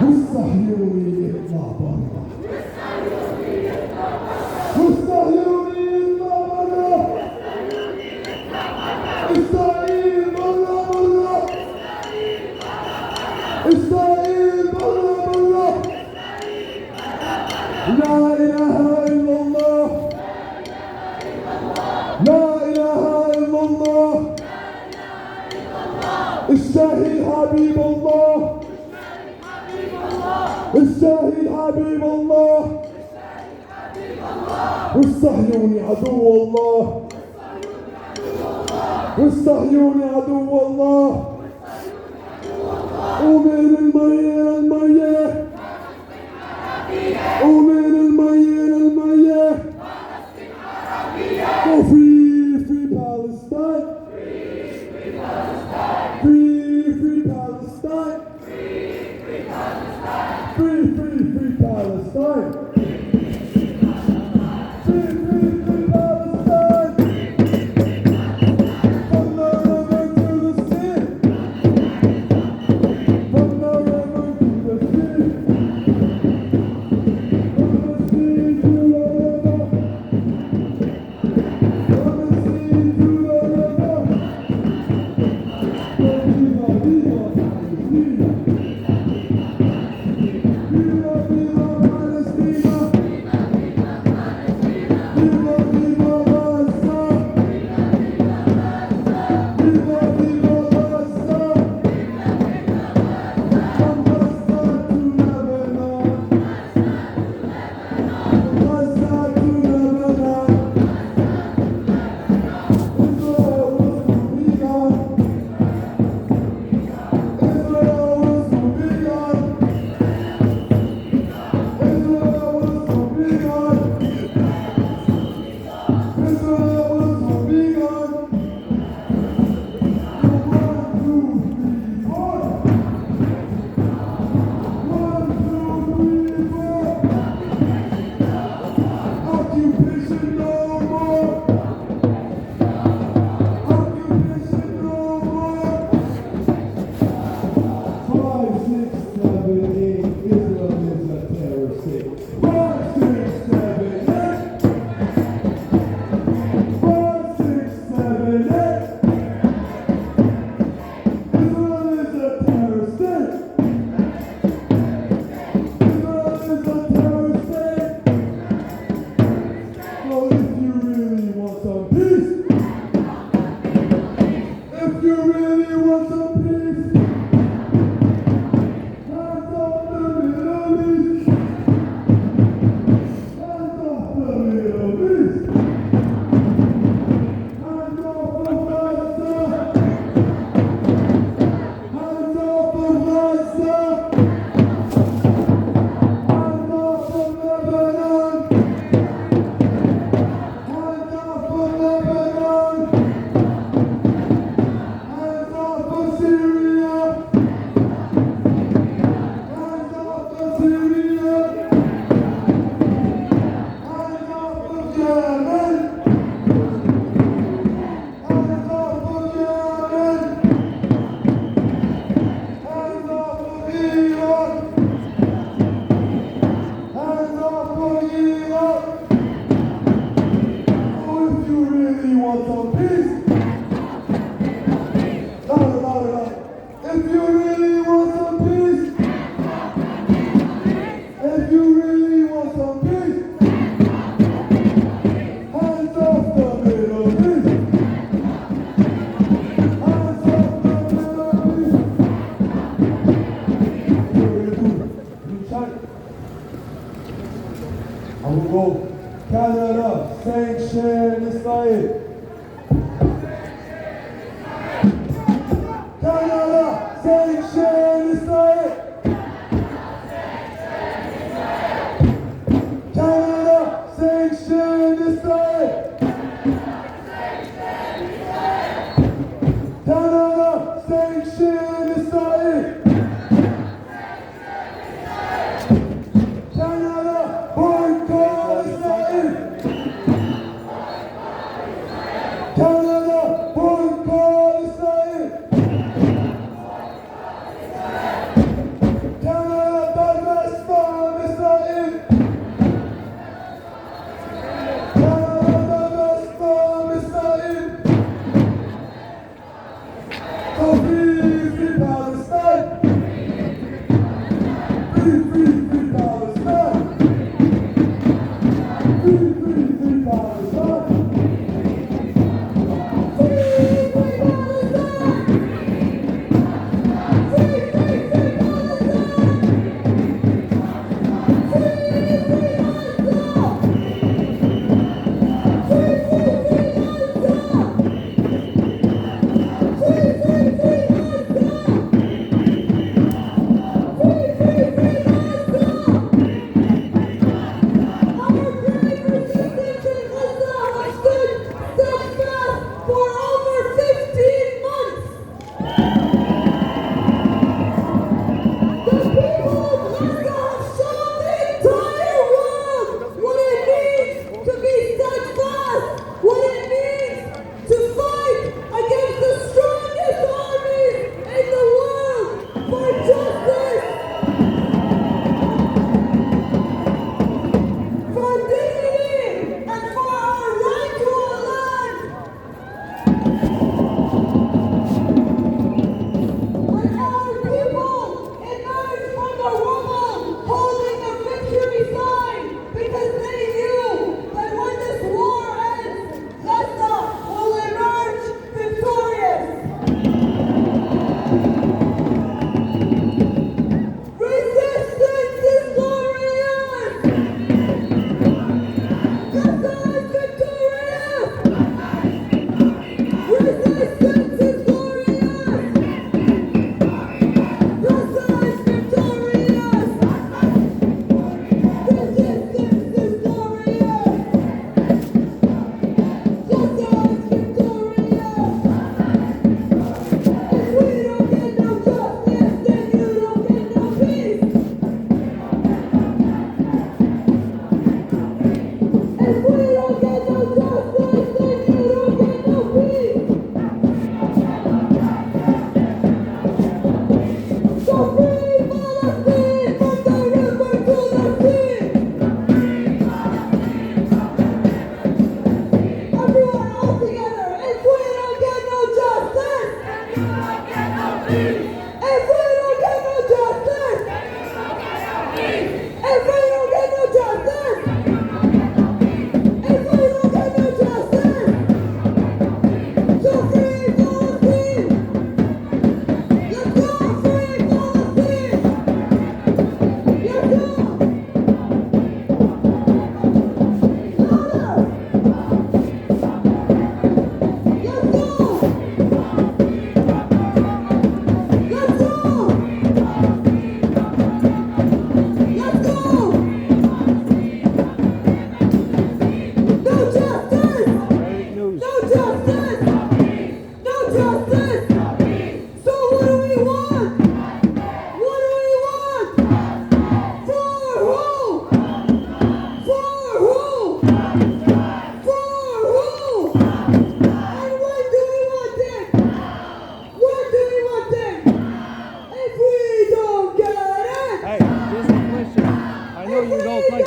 J: والصهيوني يطلع برا والصهيوني يطلع برا إسرائيل برا برا إسرائيل برا برا لا إله إلا الله لا إله إلا الله الشهيد حبيب الله الشهيد حبيب الله والصهيوني عدو الله والصهيوني عدو الله ومن المية للمية ومن المية للمية وفري فري بالستاين فري فري بالستاين Free, free, free Palestine! Free, free, free Palestine! From the river to the sea! From the river to the sea! From the sea to the river! From the sea to the river! Viva, viva, Palestina! Viva, viva Palestina! I will go. Canada, sanction Israel. Canada, sanction Israel. Canada, sanction Israel. Canada, sanction Israel. Canada, boycott Israel. Canada, boycott Israel. Canada, divest from Israel. Canada, divest from Israel. So free Palestine. Free Palestine. Free Palestine.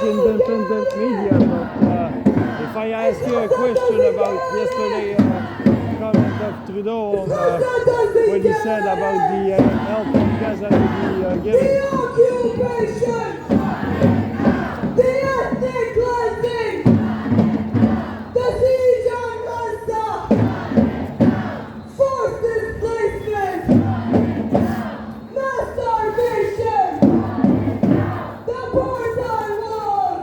A: independent media, but if I ask you a question about yesterday comment of Trudeau on what he said about the help from Gaza to be given.
H: The occupation! The ethnic cleansing! The siege on Gaza! Forced displacement! Mass starvation! The apartheid wall!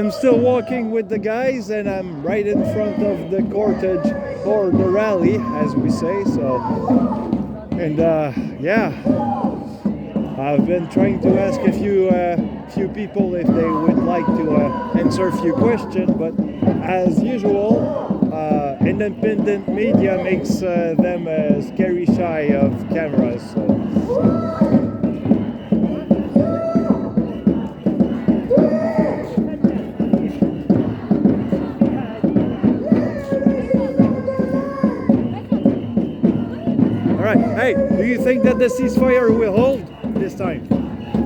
A: I'm still walking with the guys, and I'm right in front of the cortege or the rally, as we say. So, and yeah, I've been trying to ask a few people if they would like to answer a few questions, but as usual, independent media makes them scary shy of cameras. So. Hey, do you think that the ceasefire will hold this time?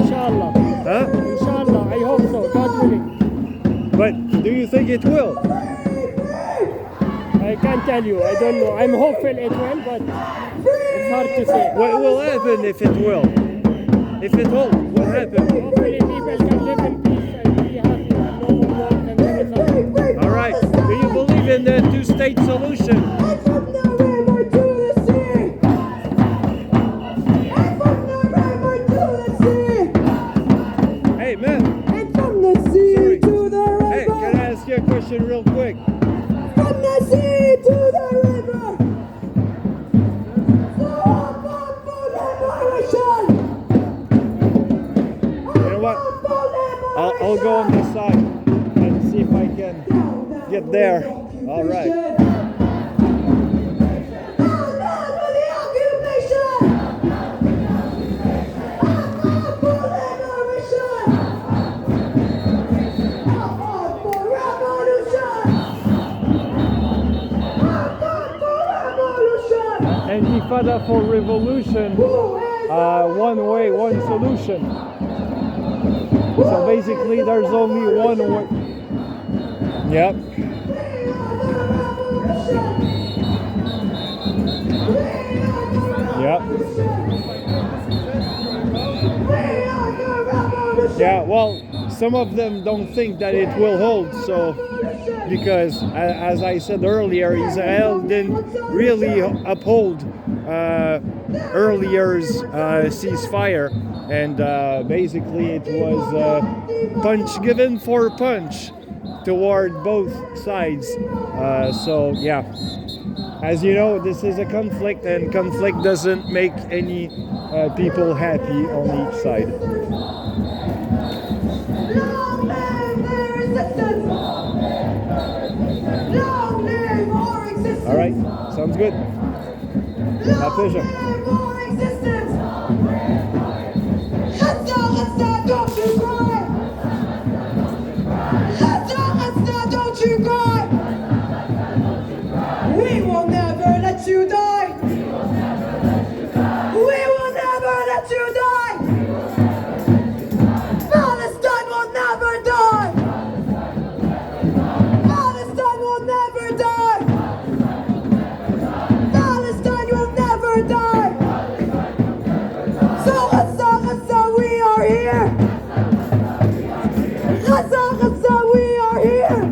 G: Inshallah.
A: Huh?
G: Inshallah, I hope so, God willing.
A: But do you think it will?
G: I can't tell you, I don't know. I'm hopeful it will, but it's hard to say.
A: What will happen if it will? If it holds, what will happen?
G: Hopefully people can live in peace and be happy and no more wars and everything.
A: All right. Do you believe in the two-state solution? Hey, man. Hey, can I ask you a question real quick?
H: From the sea to the river.
A: You know what? I'll go on this side and see if I can get there. All right. Intifada for revolution, one way, one solution. So basically there's only one way. Yep. Yep. Yeah, well, some of them don't think that it will hold, so because as I said earlier, Israel didn't really uphold earlier's ceasefire, and basically it was punch given for punch toward both sides. So yeah, as you know, this is a conflict, and conflict doesn't make any people happy on each side. All right, sounds good. My pleasure.
H: Don't you cry. We will never let you die. We will never let you die. Palestine will never die. Palestine will never die. Palestine will never die. So Gaza, we are here. Gaza, we are here.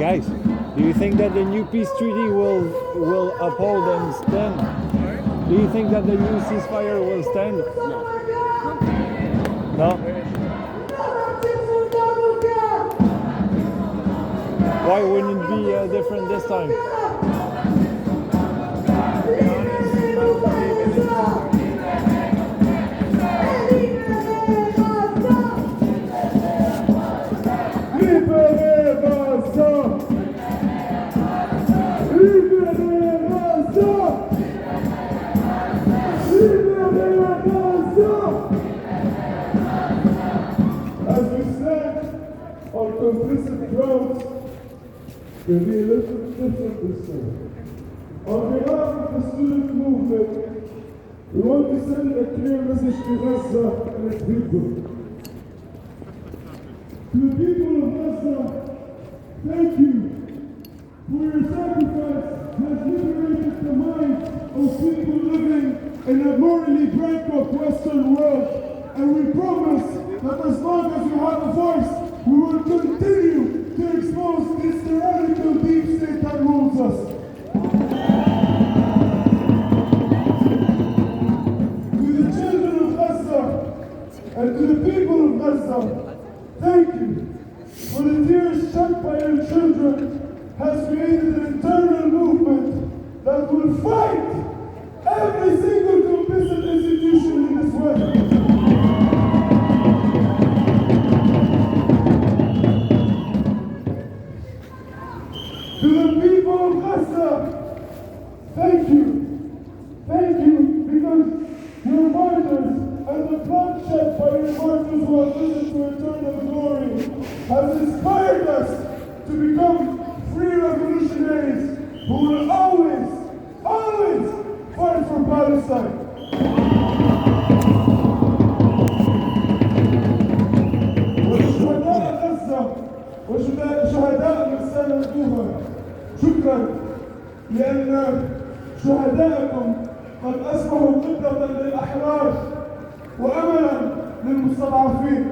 A: guys, do you think that the new peace treaty will uphold and stand? Do you think that the new ceasefire will stand? No. Why wouldn't it be different this time?
J: As we stand on complicit grounds, can be a little different this time. On behalf of the student movement, we want to send a clear message to Gaza and its people. To the people of Gaza, thank you for your sacrifice has liberated the minds of people living in a morally bankrupt Western world. And we promise that as long as you have a voice, we will continue to expose this tyrannical deep state that rules us. To the children of Gaza and to the people of Gaza, thank you for the tears shed by your children has created an internal movement that will fight every single complicit institution in this way. To the people of Gaza, thank you. Thank you because your martyrs and the bloodshed by your martyrs who have risen to eternal glory has inspired us to become free revolutionaries who will always, always fight for Palestine. وشهداء غزة وشهداء مرسال الجوهر، شكرا لأن شهداءكم قد أصبحوا قدرة للأحرار وأملا للمستضعفين.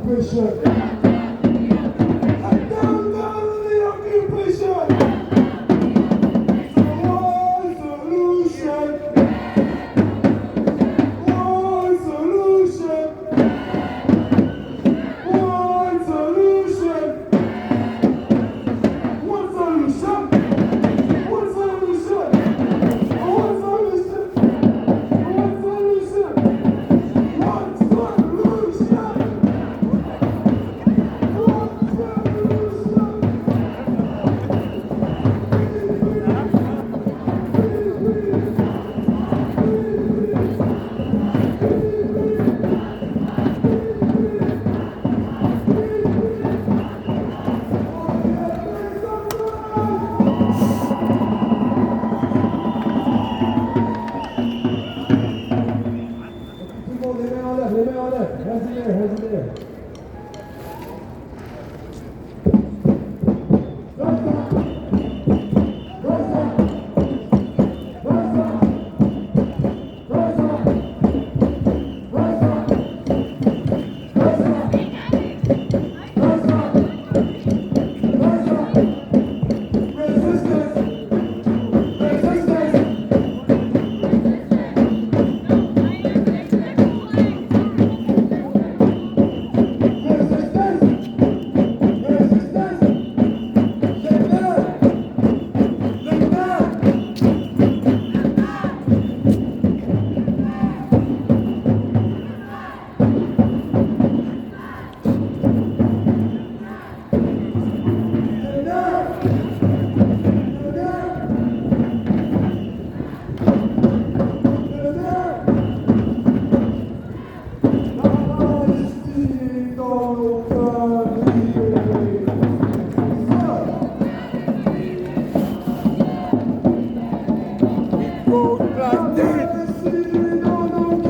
J: occupation. And down the occupation. One solution. One solution. One solution. One solution. One solution. One solution. One solution. One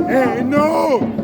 K: Hey, no!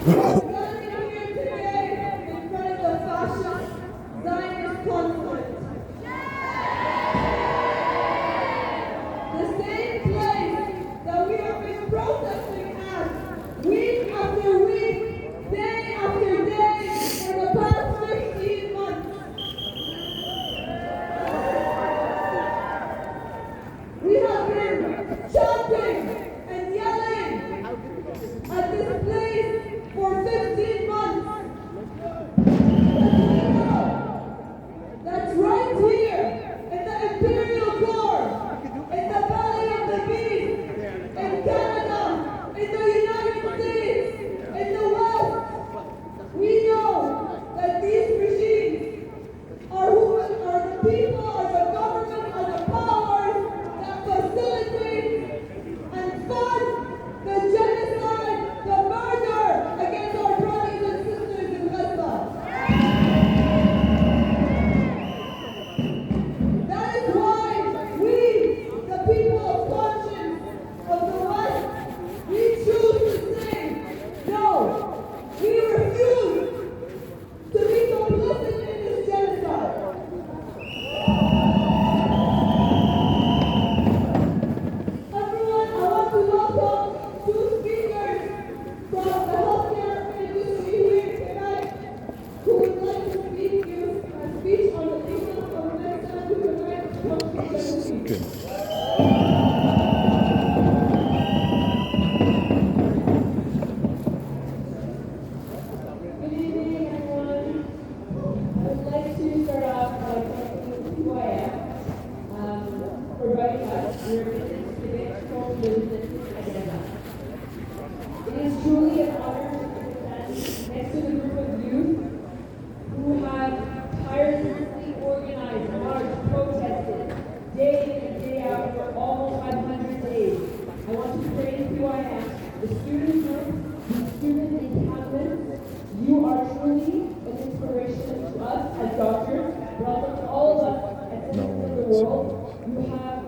H: gathering here today in front of the fascist Zionist conflict. The same place that we have been protesting at week after week, day after day, for the past 15 months. We have been chanting and yelling at this place for 15 months. That's right here in the Imperial Core, in the Valley of the Beast, in Canada, in the United States, in the West. We know that these regimes are the people, are the government, are the powers that facilitate and fund the genocide, the murder against our brothers and sisters in Gaza. That is why we, the people of conscience of the West, we choose to say, no, we refuse to be complicit in this genocide. Everyone, I want to welcome two speakers from the healthcare industry here tonight who would like to give a speech on the legal of medicine to prevent conflict. Good evening, everyone. I would like to start off by thanking who I am for inviting us. We are committed to the pro-movement agenda. It is truly an honor to stand next to the group of youth who have tirelessly organized, marched, protested, day in and day out for almost 500 days. I want to praise who I am, the student group, the student encampment. You are truly an inspiration to us as doctors, but also to all of us as citizens of the world. You have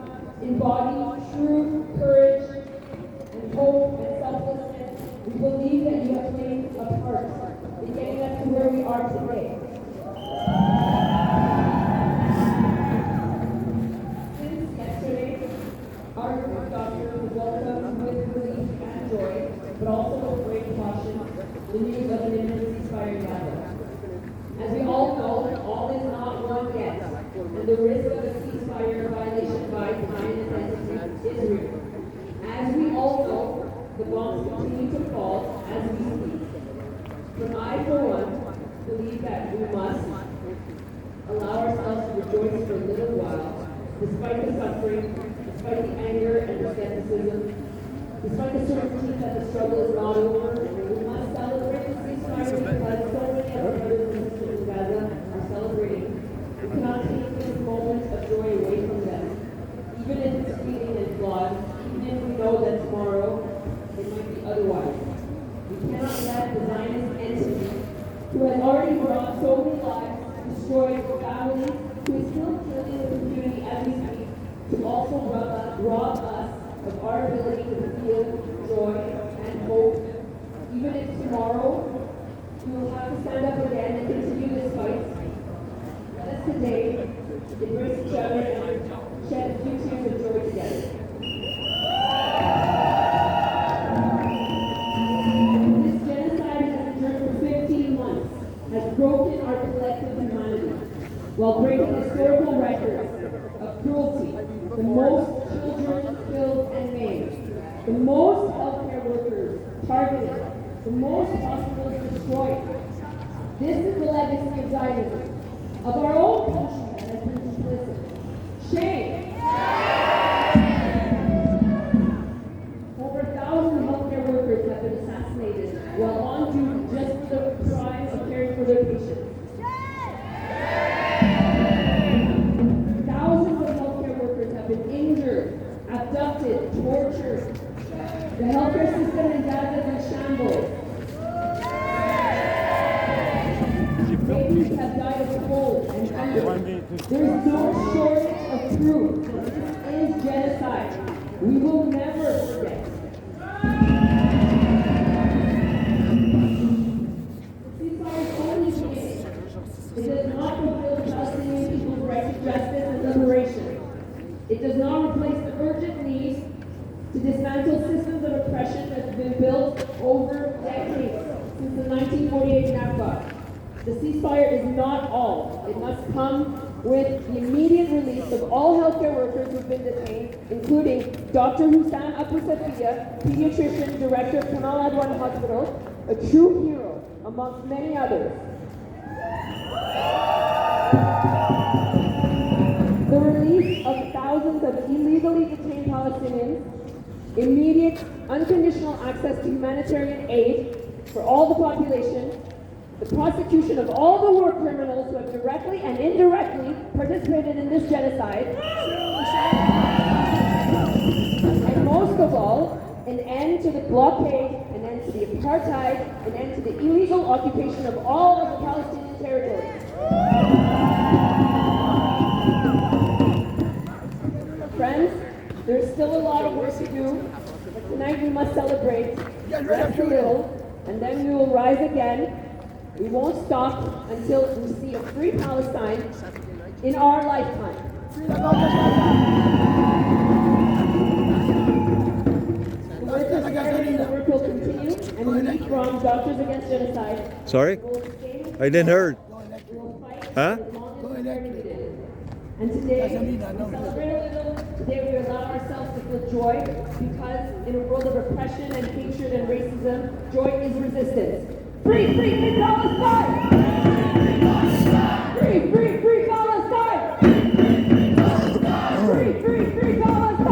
H: embodied true courage and hope and selflessness. We believe that you have played a part in getting us to where we are today. Since yesterday, our group of doctors was welcomed with relief and joy, but also with great caution, the news of an imminent ceasefire in Gaza. As we all know, all is not won yet, and the risk of a ceasefire violation by Zionist entity is real. As we all know, the bombs continue to fall as we speak. But I, for one, believe that we must allow ourselves to rejoice for a little while, despite the suffering, despite the anger and the skepticism, despite the certainty that the struggle is not over. We must celebrate the ceasefire because so many other brothers and sisters in Gaza are celebrating. We cannot take this moment of joy away from them, even if it's bleeding and blood, even if we know that tomorrow it might be otherwise. We cannot let the Zionist entity, who has already brought so many lives, destroyed families, who is still killing the community as we speak, to also rob us of our ability to feel joy and hope. Even if tomorrow we will have to stand up again and continue this fight, let us today embrace each other and shed a few tears of joy together. This genocide has endured for 15 months, has broken our collective humanity, while breaking historical records of cruelty, the most children killed and maimed, the most healthcare workers targeted, the most hospitals destroyed. This is the legacy of Zionism, of our own country that has been complicit. Shame! Over 1,000 healthcare workers have been assassinated while on duty just for the crime of caring for their patients. Thousands of healthcare workers have been injured, abducted, tortured. The healthcare system in Gaza is in shambles. Babies have died of cold and hunger. There is no shortage of proof that this is genocide. We will never forget. The ceasefire is not all. It must come with the immediate release of all healthcare workers who've been detained, including Dr. Hussam Abu Safiya, pediatrician, director of Kamal Adwan Hospital, a true hero, amongst many others. The release of thousands of illegally detained Palestinians, immediate, unconditional access to humanitarian aid for all the population, the prosecution of all the war criminals who have directly and indirectly participated in this genocide, and most of all, an end to the blockade, an end to the apartheid, an end to the illegal occupation of all of the Palestinian territories. Friends, there's still a lot of work to do, but tonight we must celebrate, rest a little, and then we will rise again. We won't stop until we see a free Palestine in our lifetime. The work will continue, and we need from Doctors Against Genocide.
A: Sorry? I didn't hear. Huh?
H: And today, we celebrate a little. Today, we allow ourselves to feel joy because in a world of repression and hatred and racism, joy is resistance. Free, free, free Palestine! Free, free, free Palestine! Free, free, free Palestine!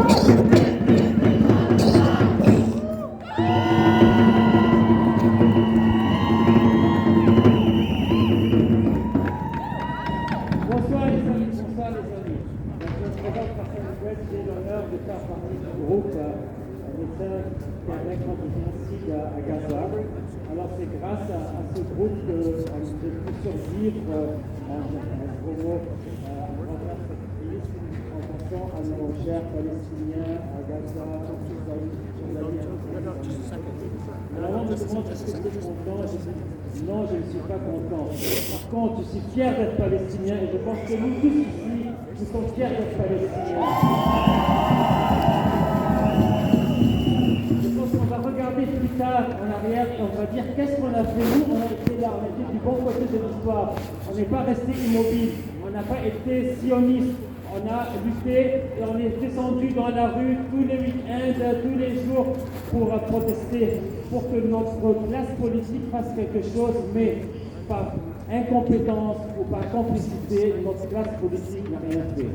L: Bonsoir les amis. Je me présente Marcel Gouet, j'ai l'honneur de faire partie du groupe médecin qui a un grand génocide à Gaza. Alors c'est grâce à ce groupe que j'ai pu survivre en travers cette crise, en pensant à nos chers Palestiniens, à Gaza, en Israël, alors on me demande est-ce que j'étais content, je dis non, je ne suis pas content. Par contre, je suis fier d'être palestinien et je pense que nous tous ici, nous sommes fiers d'être palestiniens. Je pense qu'on va regarder plus tard en arrière et on va dire qu'est-ce qu'on a fait nous, on a été là, on a été du bon côté de l'histoire. On n'est pas resté immobile, on n'a pas été sioniste. On a lutté et on est descendu dans la rue tous les week-ends, tous les jours pour protester, pour que notre classe politique fasse quelque chose, mais par incompétence ou par complicité, notre classe politique n'a rien fait.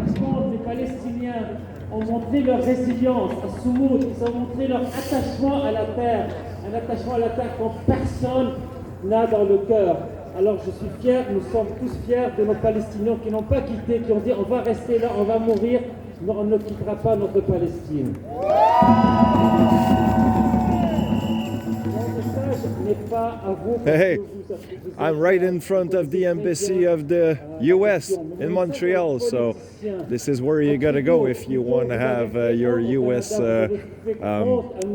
L: Par contre, les Palestiniens ont montré leur résilience à Soumoud, ils ont montré leur attachement à la terre, un attachement à la terre comme personne n'a dans le cœur. Alors je suis fier, nous sommes tous fiers de nos Palestiniens qui n'ont pas quitté, qui ont dit on va rester là, on va mourir, mais on ne quittera pas notre Palestine. Mon message n'est pas à vous.
A: Hey, I'm right in front of the embassy of the US in Montreal, so this is where you gotta go if you want to have your US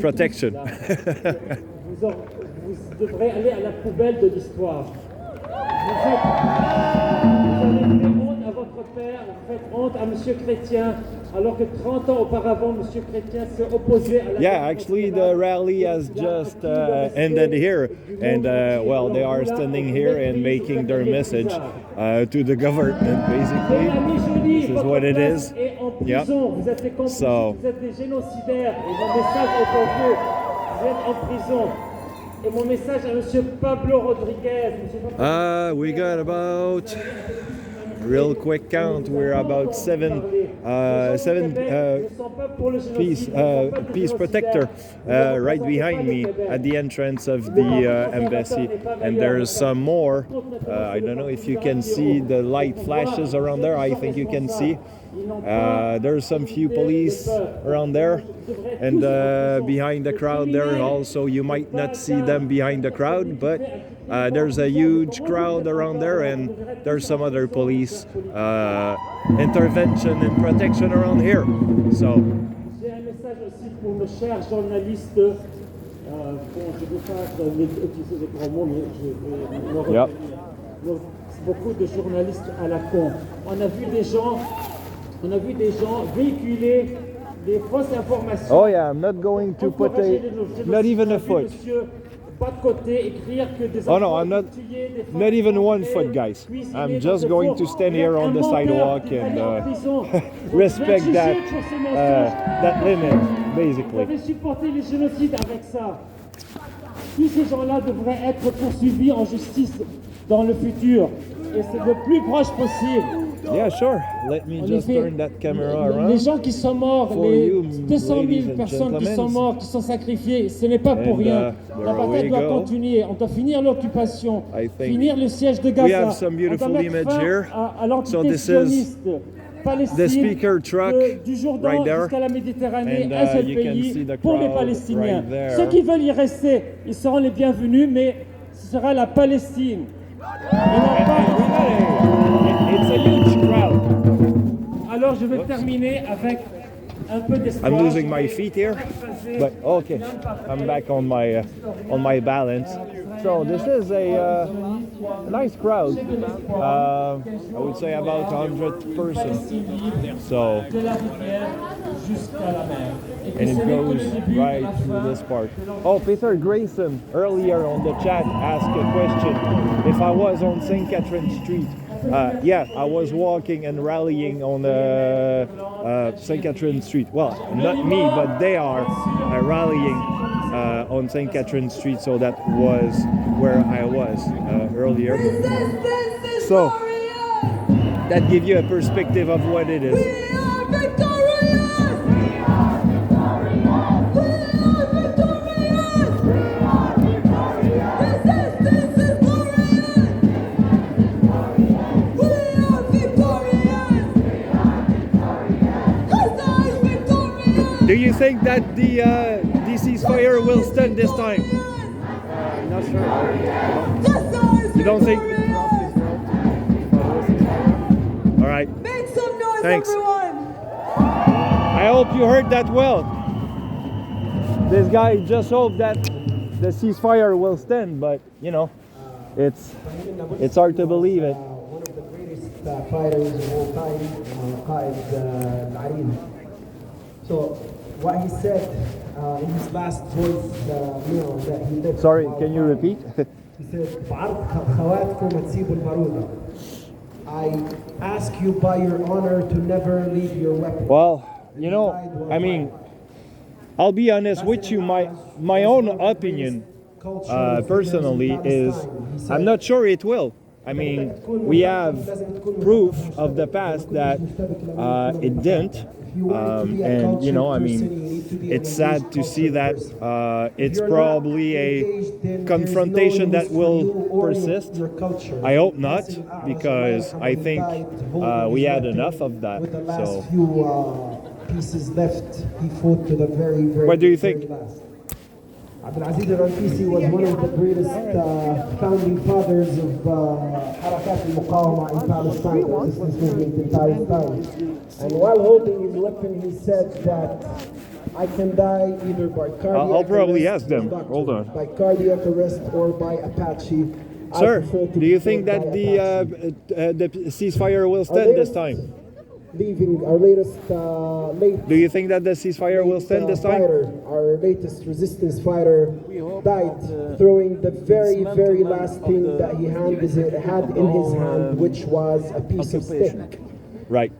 A: protection.
L: Vous devrez aller à la poubelle de l'histoire. Vous avez fait honte à votre père, vous faites honte à M. Chrétien, alors que 30 ans auparavant, M. Chrétien s'est opposé à la...
A: Yeah, actually the rally has just ended here, and well, they are standing here and making their message to the government, basically. This is what it is. Yep. So,
L: vous êtes des génocidaires, et mon message est pour vous. Vous êtes en prison. Et mon message à M. Pablo Rodriguez.
A: We got about, real quick count, we're about seven peace protector right behind me at the entrance of the embassy, and there's some more. I don't know if you can see the light flashes around there. I think you can see. There's some few police around there, and behind the crowd there also. You might not see them behind the crowd, but there's a huge crowd around there, and there's some other police intervention and protection around here. So.
L: J'ai un message aussi pour nos chers journalistes. Bon, je ne veux pas utiliser les grands mots, mais je vais me retenir. Donc, beaucoup de journalistes à la con. On a vu des gens véhiculer des fausses informations.
A: Oh yeah, I'm not going to put not even a foot.
L: pas de côté, écrire que des
A: Oh no,
L: enfants
A: I'm not,
L: tués, des femmes
A: not even 1
L: tuées,
A: foot, guys.
L: cuisinées
A: I'm
L: dans
A: just
L: ce
A: going
L: four.
A: to stand
L: Vous êtes
A: here on
L: un
A: the
L: menteur,
A: sidewalk
L: vous êtes allé en
A: and
L: prison.
A: respect
L: Vous êtes
A: that,
L: jugé sur ces mensonges.
A: that limit,
L: Vous
A: basically.
L: avez supporté les génocides avec ça. Tous ces gens-là devraient être poursuivis en justice dans le futur. Et c'est le plus proche possible.
A: Yeah, sure. Let me
L: En
A: just
L: effet,
A: turn that camera
L: les
A: around.
L: gens qui sont morts,
A: For
L: les
A: you,
L: 200
A: ladies
L: 000
A: and
L: personnes qui
A: gentlemen.
L: sont mortes, qui sont sacrifiées, ce n'est pas pour
A: And,
L: rien. La
A: there
L: bataille
A: we
L: doit
A: go.
L: continuer. On doit finir l'occupation,
A: I think
L: finir le siège de
A: we
L: Gaza.
A: have some
L: On
A: beautiful
L: doit mettre
A: image
L: fin
A: here.
L: à l'entité
A: So this is
L: sioniste.
A: the
L: Palestine,
A: speaker truck
L: du Jourdain
A: right there.
L: jusqu'à la Méditerranée,
A: And,
L: un seul
A: you can
L: pays
A: see the
L: pour les
A: crowd
L: Palestiniens.
A: right there.
L: Ceux qui veulent y rester, ils seront les bienvenus, mais ce sera la Palestine. Et non pas-
A: It's a huge crowd.
L: Alors je vais terminer avec un peu d'espoir.
A: I'm losing my feet here, but okay, I'm back on my balance. So this is a nice crowd. I would say about 100 persons. So,
L: De la rivière jusqu'à la mer. Et que
A: and
L: ce
A: it
L: n'est que
A: goes
L: le début de
A: right
L: la
A: through
L: fin.
A: this part. Oh, Peter Grayson earlier on the chat asked a question. If I was on St. Catherine Street, yeah, I was walking and rallying on St. Catherine Street. Well, not me, but they are rallying on St. Catherine Street, so that was where I was earlier. So that gives you a perspective of what it is. Do you think that the ceasefire will stand this time?
E: Not sure.
A: You don't think? All right.
H: Make some noise,
A: Thanks.
H: everyone!
A: I hope you heard that well. This guy just hoped that the ceasefire will stand, but you know, it's hard to believe it.
M: One of the greatest fighters of all time, Qaid Al-Arin. So, what he said in his last voice, that he did.
A: Sorry, can you repeat?
M: He said, "خواتكم تسيبوا البارودة." I ask you by your honor to never leave your weapon.
A: Well, you know, I mean, I'll be honest with you. My own opinion, personally, is I'm not sure it will. I mean, we have proof of the past that it didn't. And you know, I mean, it's sad to see that it's probably a confrontation that will persist. I hope not, because I think we had enough of that. So,
M: Pieces left, he fought to the very, very.
A: what do you think?
M: Abdulaziz al-Rantisi was one of the greatest founding fathers of Harakat al-Muqawama in Palestine, the resistance movement in Palestine. And while holding his weapon, he said that I can die either by cardiac
A: I'll probably
M: arrest,
A: ask them.
M: doctor,
A: Hold on.
M: by cardiac arrest or by Apache. I
A: Sir,
M: prefer to
A: do you
M: be
A: think
M: killed
A: that
M: by Apache.
A: the ceasefire will stand this time?
M: Leaving our latest
A: Do you think that the ceasefire will stand this time?
M: fighter, our latest resistance fighter, died throwing the very, very last thing that he had in his hand, which was a piece of stick,
A: Right.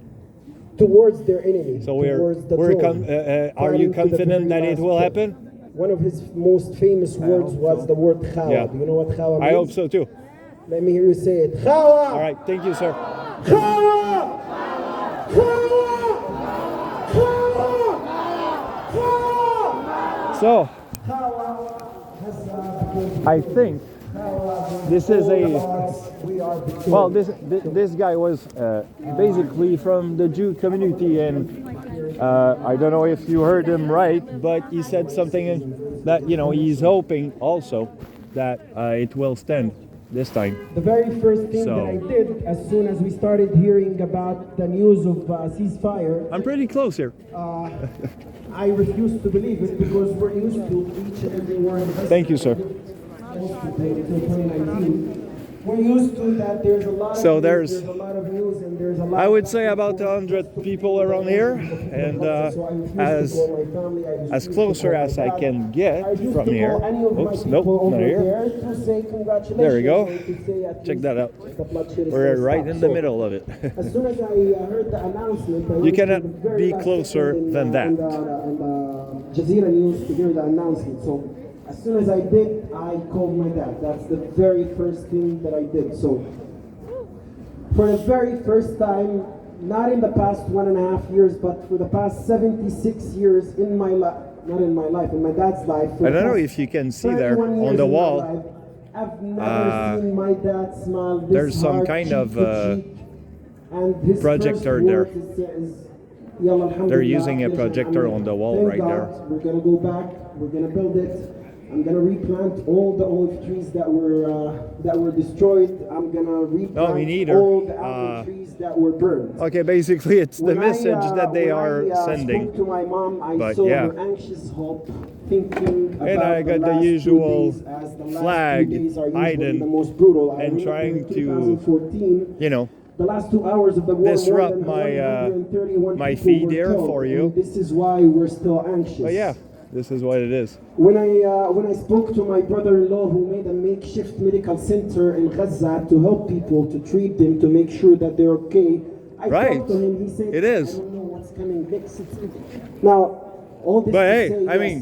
M: towards their enemy.
A: So
M: towards the
A: are
M: throne,
A: you
M: fighting to the
A: confident
M: very
A: that it
M: last
A: will
M: kill.
A: happen?
M: One of his most famous words was the word Khawa.
A: Yeah.
M: Do you know what Khawa means?
A: I hope so too.
M: Let me hear you say it. Khawa!
A: All right, thank you, sir.
M: Khawa! Khawa!
A: So, I think this is well, this guy was basically from the Jew community, and I don't know if you heard him right, but he said something that, you know, he's hoping also that it will stand this time.
M: The very first thing
A: So-
M: that I did as soon as we started hearing about the news of ceasefire,
A: I'm pretty close here.
M: I refused to believe it because we're used to each and every one.
A: Thank you, sir.
M: Until 2019. we're used to that. There's a lot
A: So
M: of
A: there's,
M: news, there's a lot of news, and there's a lot.
A: I would say about 100 people around here, and as closer as I can get from here. Oops, nope, not here. There we go. Check that out. We're right in the middle of it.
M: As soon as I heard the announcement,
A: You cannot be closer than that.
M: Jazeera News to hear the announcement. So as soon as I did, I called my dad. That's the very first thing that I did. So for the very first time, not in the past 1.5 years, but for the past 76 years in my life, not in my life, in my dad's life.
A: I don't know if you can see there on the wall.
M: I've never seen my dad smile this
A: There's some
M: hard,
A: kind
M: cheek
A: of
M: to cheek. And his
A: projector
M: first
A: there.
M: word is, "Yalla, alhamdulillah,
A: They're using a projector on the wall
M: thank
A: right there.
M: God, we're gonna go back. We're gonna build it. I'm gonna replant all the olive trees that were destroyed. I'm gonna replant
A: No, me neither.
M: all the apple trees that were burned."
A: Okay, basically it's the
M: When
A: message that they
M: when
A: are
M: I,
A: sending.
M: spoke to my mom, I
A: But
M: saw
A: yeah.
M: her anxious hope, thinking about
A: And I got the
M: last 2
A: usual
M: days, as the last
A: flag,
M: 2 days are usually
A: Biden,
M: the most brutal. I
A: and
M: remember
A: trying
M: in
A: to,
M: 2014,
A: you know,
M: the last 2 hours of the war,
A: disrupt
M: more than
A: my
M: 131
A: my
M: people
A: feed
M: were
A: here
M: killed,
A: for you.
M: and this is why we're still anxious.
A: But yeah, this is what it is.
M: When I spoke to my brother-in-law who made a makeshift medical center in Gaza to help people, to treat them, to make sure that they're okay, I
A: Right.
M: talked to him. He said,
A: It is.
M: "I don't know what's coming next." Now, all this
A: But
M: to
A: hey,
M: say,
A: I
M: yes,
A: mean,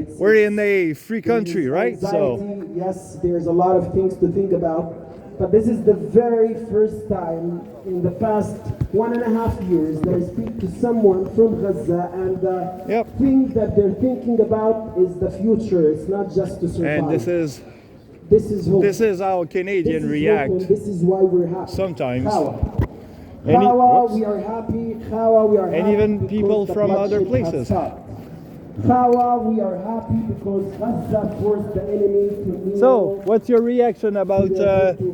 M: it's-
A: we're in a free country, right? So
M: anxiety, yes, there's a lot of things to think about, but this is the very first time in the past 1.5 years that I speak to someone from Gaza, and the thing that they're thinking about is the future. It's not just to survive.
A: and this is
M: hope.
A: this is how Canadian
M: This is
A: react
M: hope, and this is why we're happy.
A: sometimes.
M: Hawa,
A: Whoops.
M: we are happy. Hawa, we are
A: And
M: happy
A: even
M: because
A: people
M: the
A: from other
M: bloodshed has
A: places.
M: stopped. Hawa, we are happy because Gaza forced the enemy to kneel.
A: So, what's your reaction about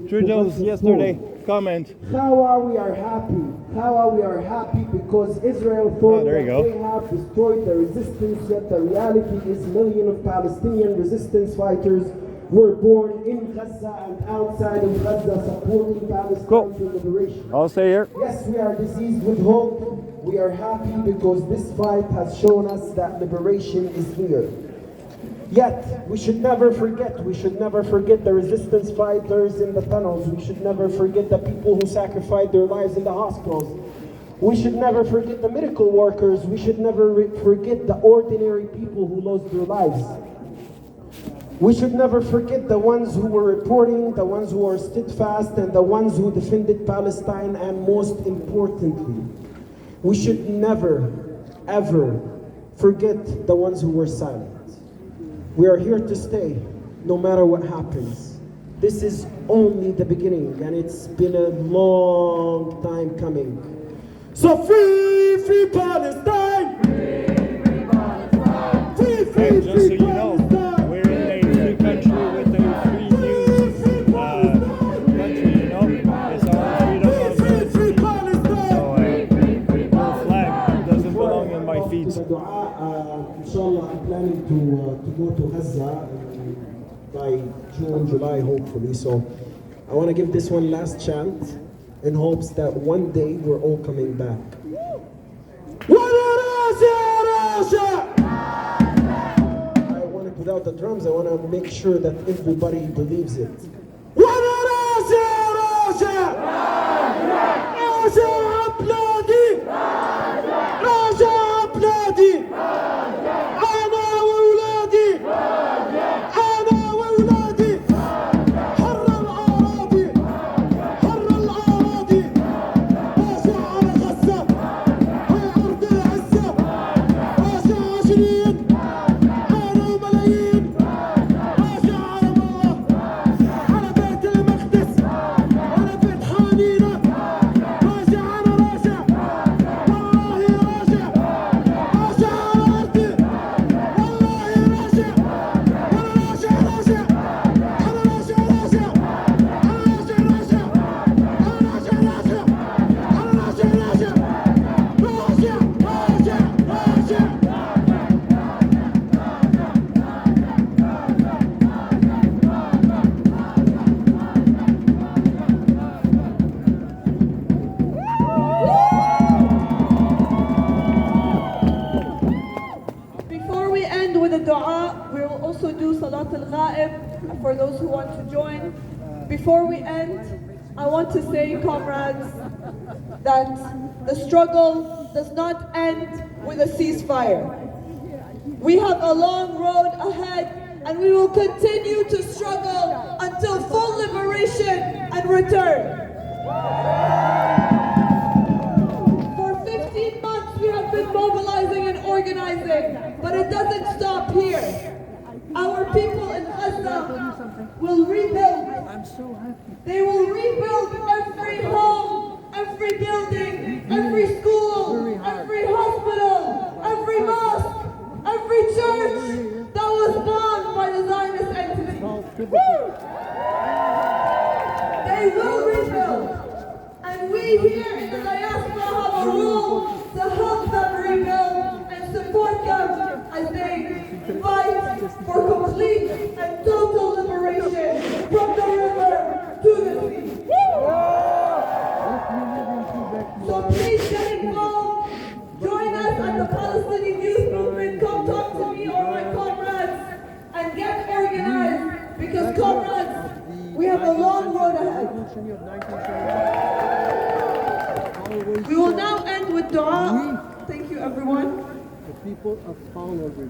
A: Trudeau's yesterday comment?
M: Hawa, we are happy. Hawa, we are happy because Israel thought
A: there you
M: that
A: go.
M: they have destroyed the resistance, yet the reality is millions of Palestinian resistance fighters were born in Gaza and outside of Gaza supporting Palestinian liberation.
A: I'll stay here.
M: Yes, we are diseased with hope. We are happy because this fight has shown us that liberation is here. Yet, we should never forget the resistance fighters in the tunnels. We should never forget the people who sacrificed their lives in the hospitals. We should never forget the medical workers. We should never forget the ordinary people who lost their lives. We should never forget the ones who were reporting, the ones who are steadfast, and the ones who defended Palestine, and most importantly, we should never, ever forget the ones who were silent. We are here to stay, no matter what happens. This is only the beginning, and it's been a long time coming. So free Palestine!
A: And just so you know, we're in a free country with a free news country, you know. It's our freedom of the flag doesn't belong in my feet.
M: Inshallah, I'm planning to go to Gaza by June, July, hopefully. So I want to give this one last chance in hopes that one day we're all coming back. I want it without the drums. I want to make sure that everybody believes it.
H: do Salat al-Ghaib for those who want to join. Before we end, I want to say, comrades, that the struggle does not end with a ceasefire. We have a long road ahead, and we will continue to struggle until full liberation and return. For 15 months we have been mobilizing and organizing, but it doesn't stop here. Our people in Gaza will rebuild. They will rebuild every home, every building, every school, every hospital, every mosque, every church that was bombed by the Zionist entity. They will rebuild. And we here in the diaspora have a role to help them rebuild and support them as they fight for complete and total liberation from the river to the sea. So please get involved. Join us at the Palestinian Youth Movement. Come talk to me or my comrades and get organized, because comrades, we have a long road ahead. We will now end with dua. Thank you, everyone.
G: The people of all over.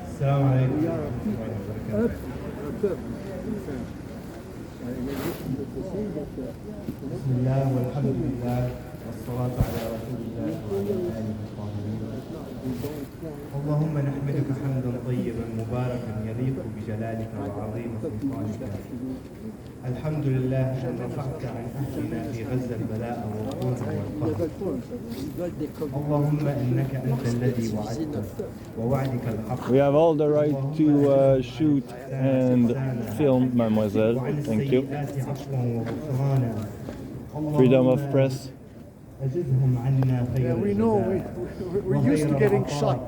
N: السلام عليكم.
G: We are a people.
N: بسم الله والحمد لله والصلاة على رسول الله وعلى آله الطاهرين. اللهم نحمدك حمدا طيبا مباركا يليق بجلالك وعظيم سلطانك. الحمد لله أن رفعت عن أهلنا في غزة البلاء والظلم والقهر. اللهم إنك أنت الذي وعدت ووعدك الحق.
A: We have all the right to shoot and film, mademoiselle. Thank you. Freedom of press.
E: Yeah, we know. We're used to getting shot.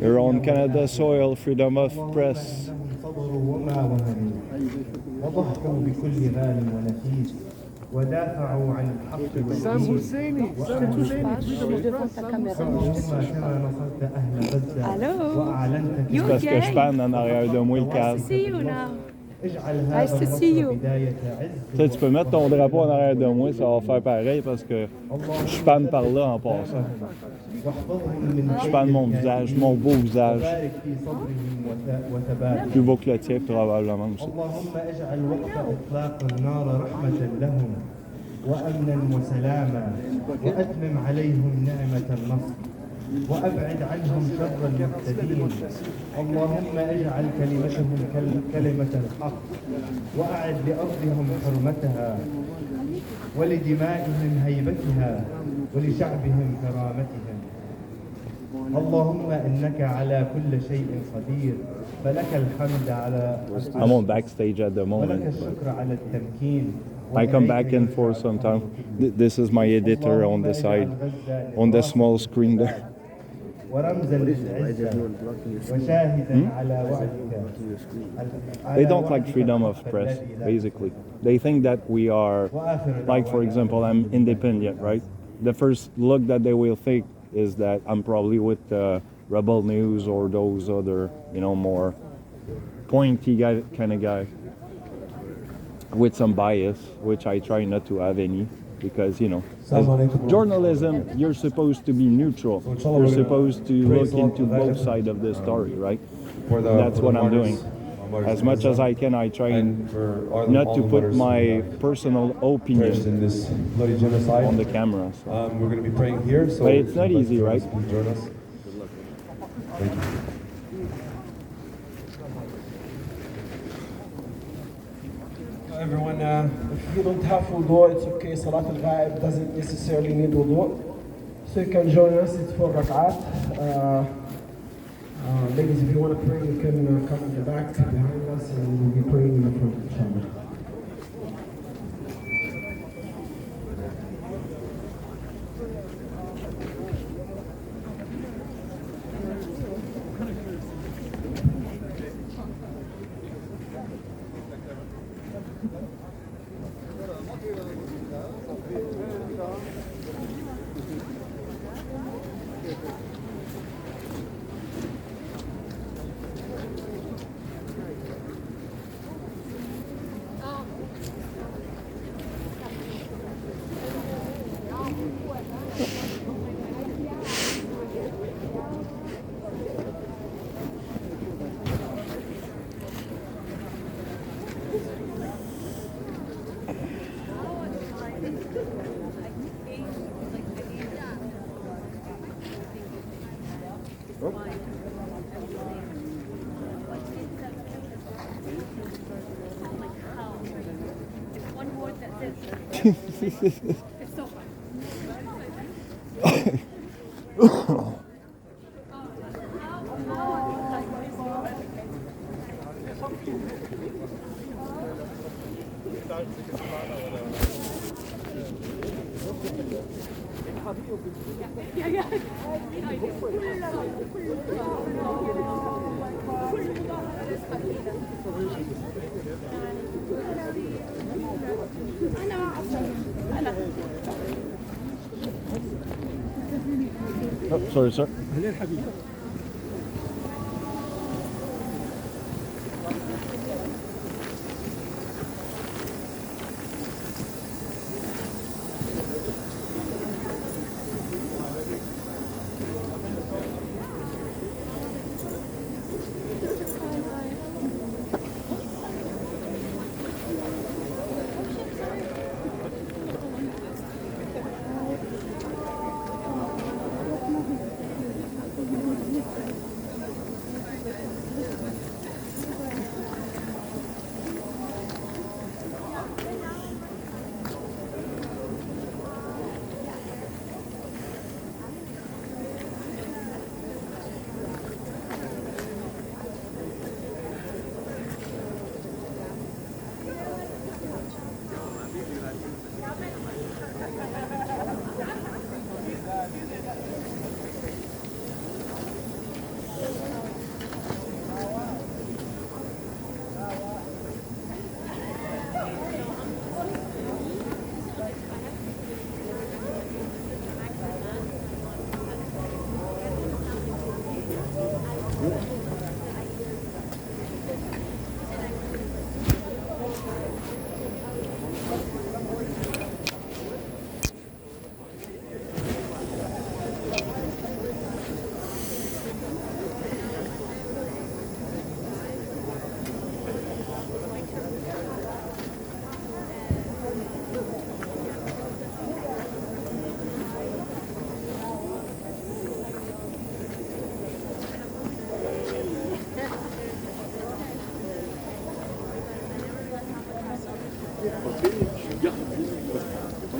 A: You're on Canada soil, freedom of press.
N: وضحوا بكل غال ونفيس ودافعوا عن الحق
E: Sam Husseini,
N: كما نصرت أهل غزة وأعلنت
A: C'est parce que je parle en arrière de moi le câble.
N: اجعل هذا النصر بداية عز.
A: Tu peux mettre ton drapeau en arrière de moi, ça va faire pareil parce que je panne par là en passant. Je panne mon visage, mon beau visage. Plus beau que le tien probablement aussi.
N: اللهم اجعل وقت إطلاق النار رحمة لهم وأمنا وسلاما وأتمم عليهم نعمة النصر وأبعد عنهم شر المعتدين. اللهم اجعل كلمتهم كلمة الحق وأعد لأرضهم حرمتها ولدمائهم هيبتها ولشعبهم كرامتهم. اللهم إنك على كل شيء قدير فلك الحمد على
A: I'm on backstage at the
N: ولك
A: moment.
N: الشكر على التمكين.
A: I come back and forth sometimes. This is my editor on the side, on the small screen there.
N: ورمزا للعزة وشاهدا على وعدك.
A: They don't like freedom of press, basically. They think that we are, like for example, I'm independent, right? The first look that they will think is that I'm probably with Rebel News or those other, more pointy guy, kind of guy with some bias, which I try not to have any, because, as journalism, you're supposed to be neutral. You're supposed to look into both sides of the story, right? That's what I'm doing. As much as I can, I try not to put my personal opinion on the camera. So.
O: We're going to be praying here. So
A: but it's not easy, right?
O: Join us. Thank you.
M: Everyone, if you don't have wudu, it's okay. Salat al-Ghaib doesn't necessarily need wudu. So you can join us, it's 4 rak'at. Ladies, if you want to pray, you can come in the back behind us and we'll be praying in the front, inshallah.
I: It's so fun.
A: Oh, sorry, sir.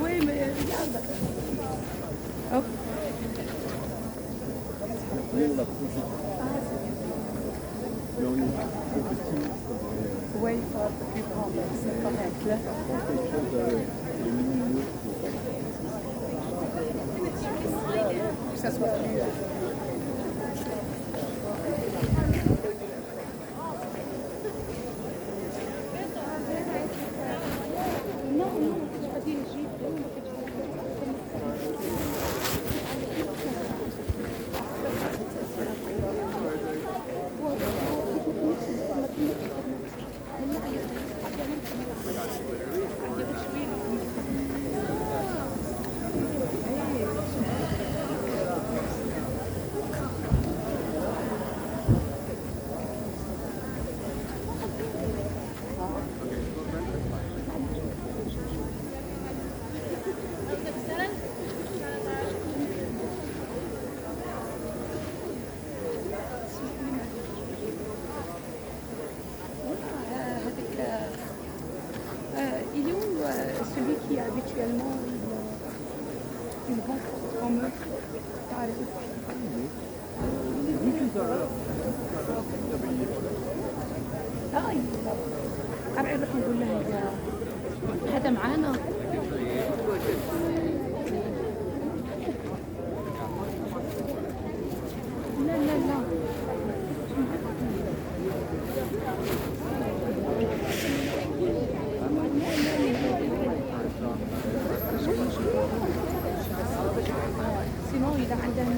I: Oui, mais regarde. Oh. Oui, il faut un peu plus grand, c'est correct là. Que ça soit plus. Il est où celui qui a habituellement une vente en meuf? أبعد نروح نقول له هذا معانا. لا لا لا sinon إذا عندنا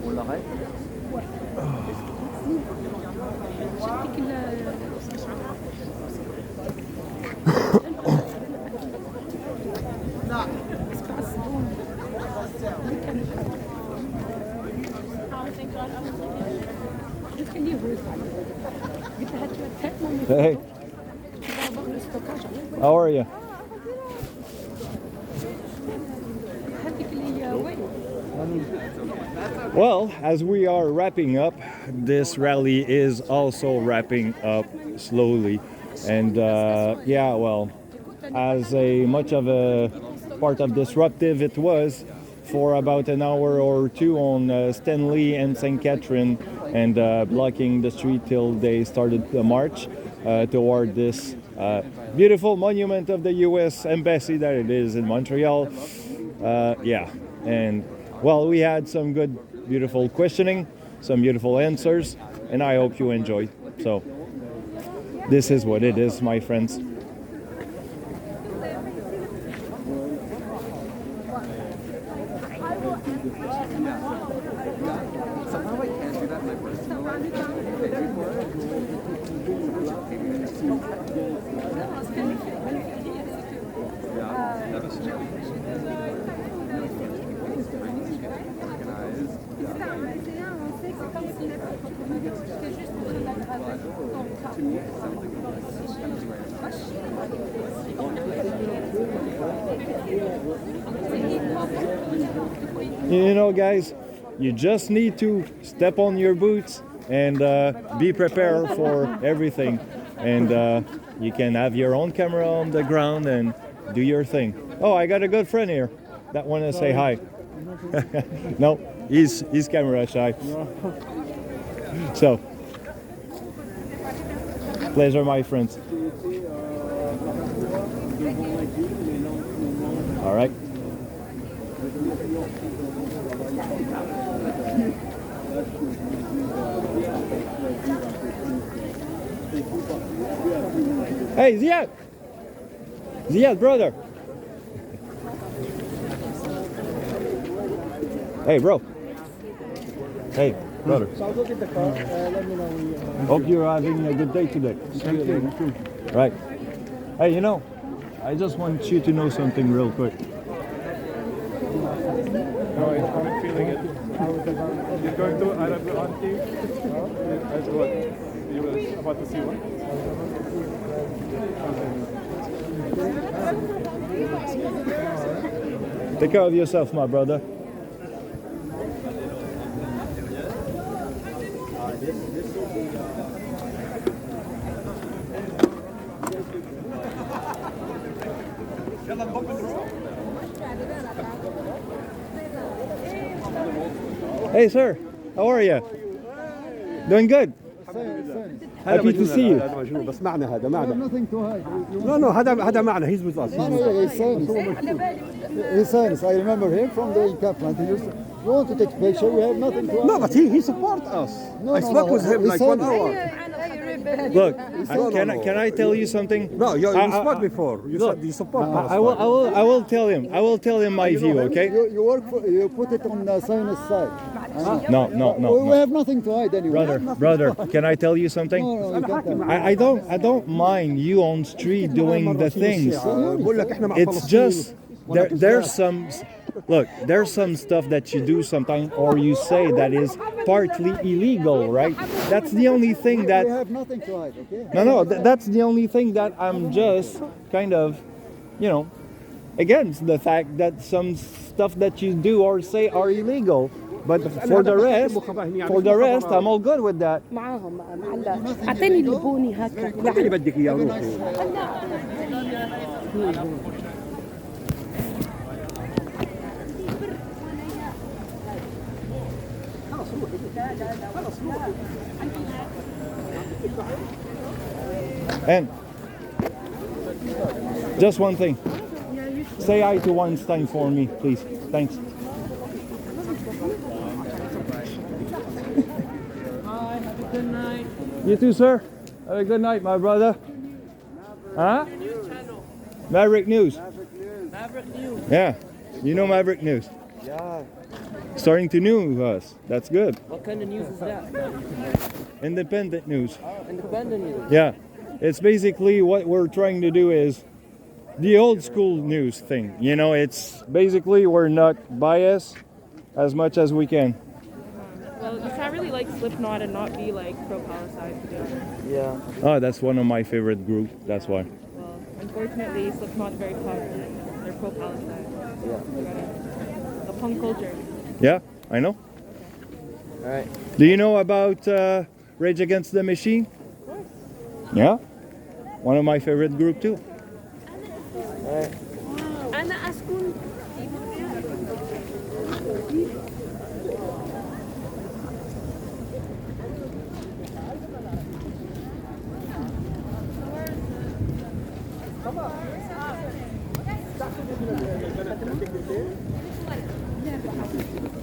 A: ولا غير؟
I: شفتك
A: Hey. How are you?
I: هذيك اللي وين؟
A: Well, as we are wrapping up, this rally is also wrapping up slowly. And yeah, well, as much of a part of disruptive it was for about an hour or two on Stanley and St. Catherine, and blocking the street till they started the march toward this beautiful monument of the U.S. Embassy that it is in Montreal. Yeah, and well, we had some good, beautiful questioning, some beautiful answers, and I hope you enjoyed. So this is what it is, my friends. You know, guys, you just need to step on your boots and be prepared for everything. And you can have your own camera on the ground and do your thing. Oh, I got a good friend here that want to say hi. No, he's camera shy. So, pleasure, my friends. All right. Hey, Ziad! Ziad, brother! Hey, bro! Hey, brother.
E: So I'll go get the car. Let me know when you...
A: Hope you're having a good day today.
E: Thank you.
A: Right. Hey, you know, I just want you to know something real quick.
D: I'm feeling it. You're going to Arab auntie? As what? You were about to see one?
A: Take care of yourself, my brother. Hey, sir. How are you? Doing good. Happy to see you.
E: بس معنا هذا معنا. No, هذا معنا. He's with us. His sons. I remember him from the encampment. He used to, you want to take a picture? We have nothing to. No, but he supports us. I spoke with him like 1 hour.
A: Look, can I tell you something?
E: No, you spoke before. You said you support us.
A: I will tell him. I will tell him my view. Okay.
E: You work for, you put it on the Zionist side.
A: No.
E: We have nothing to hide anyway.
A: Brother, can I tell you something?
E: No, you can't.
A: I don't mind you on street doing the things. It's just there's some stuff that you do sometimes or you say that is partly illegal, right? That's the only thing that
E: We have nothing to hide, okay?
A: no, that's the only thing that I'm just kind of, against the fact that some stuff that you do or say are illegal. But for the rest, I'm all good with that.
I: معاهم هلا اعطيني اللبوني هكا
E: اللي بدك اياه روحي.
A: And just one thing. Say hi to Weinstein for me, please. Thanks.
B: Hi, have a good night.
A: You too, sir. Have a good night, my brother. Huh? Maverick News.
B: Maverick News.
A: Yeah. You know Maverick News.
E: Yeah.
A: Starting to know us. That's good.
B: What kind of news is that?
A: Independent news.
B: Independent news.
A: Yeah. It's basically what we're trying to do is the old school news thing. It's basically we're not biased as much as we can.
P: Well, you can't really like Slipknot and not be like pro-Palestine, to be honest.
A: Yeah. Oh, that's one of my favorite groups. That's why.
P: Well, unfortunately, Slipknot's very popular. They're pro-Palestine.
A: Yeah.
P: The punk culture.
A: Yeah, I know.
B: All right.
A: Do you know about Rage Against the Machine?
P: Of course.
A: Yeah, one of my favorite group too.
B: All right.
I: أنا أسكن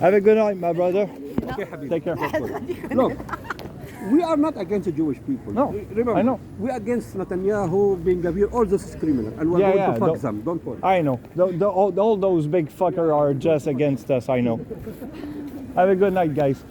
A: Have a good night, my brother. Take care.
G: Look, we are not against the Jewish people.
A: No,
G: remember,
A: I know.
G: we are against Netanyahu, Ben Gvir, all this is criminal, and we're going to fuck them. Don't worry.
A: I know. All those big fuckers are just against us. I know. Have a good night, guys.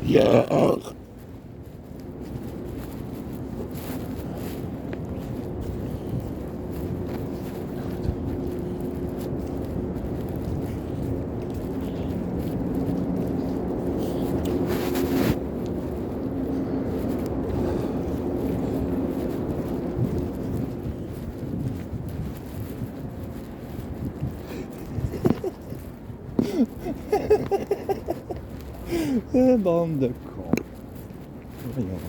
A: Yeah. Bande de cons. Voyons.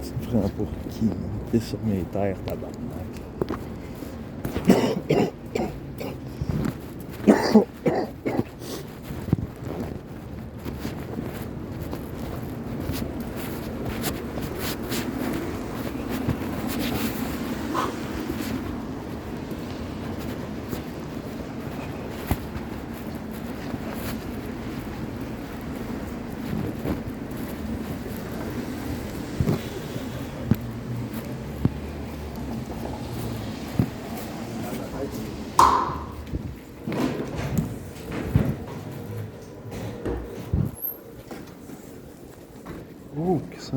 A: Tu te prends pour qui, man? T'es sur mes terres, tabarnak. Oh, que ça...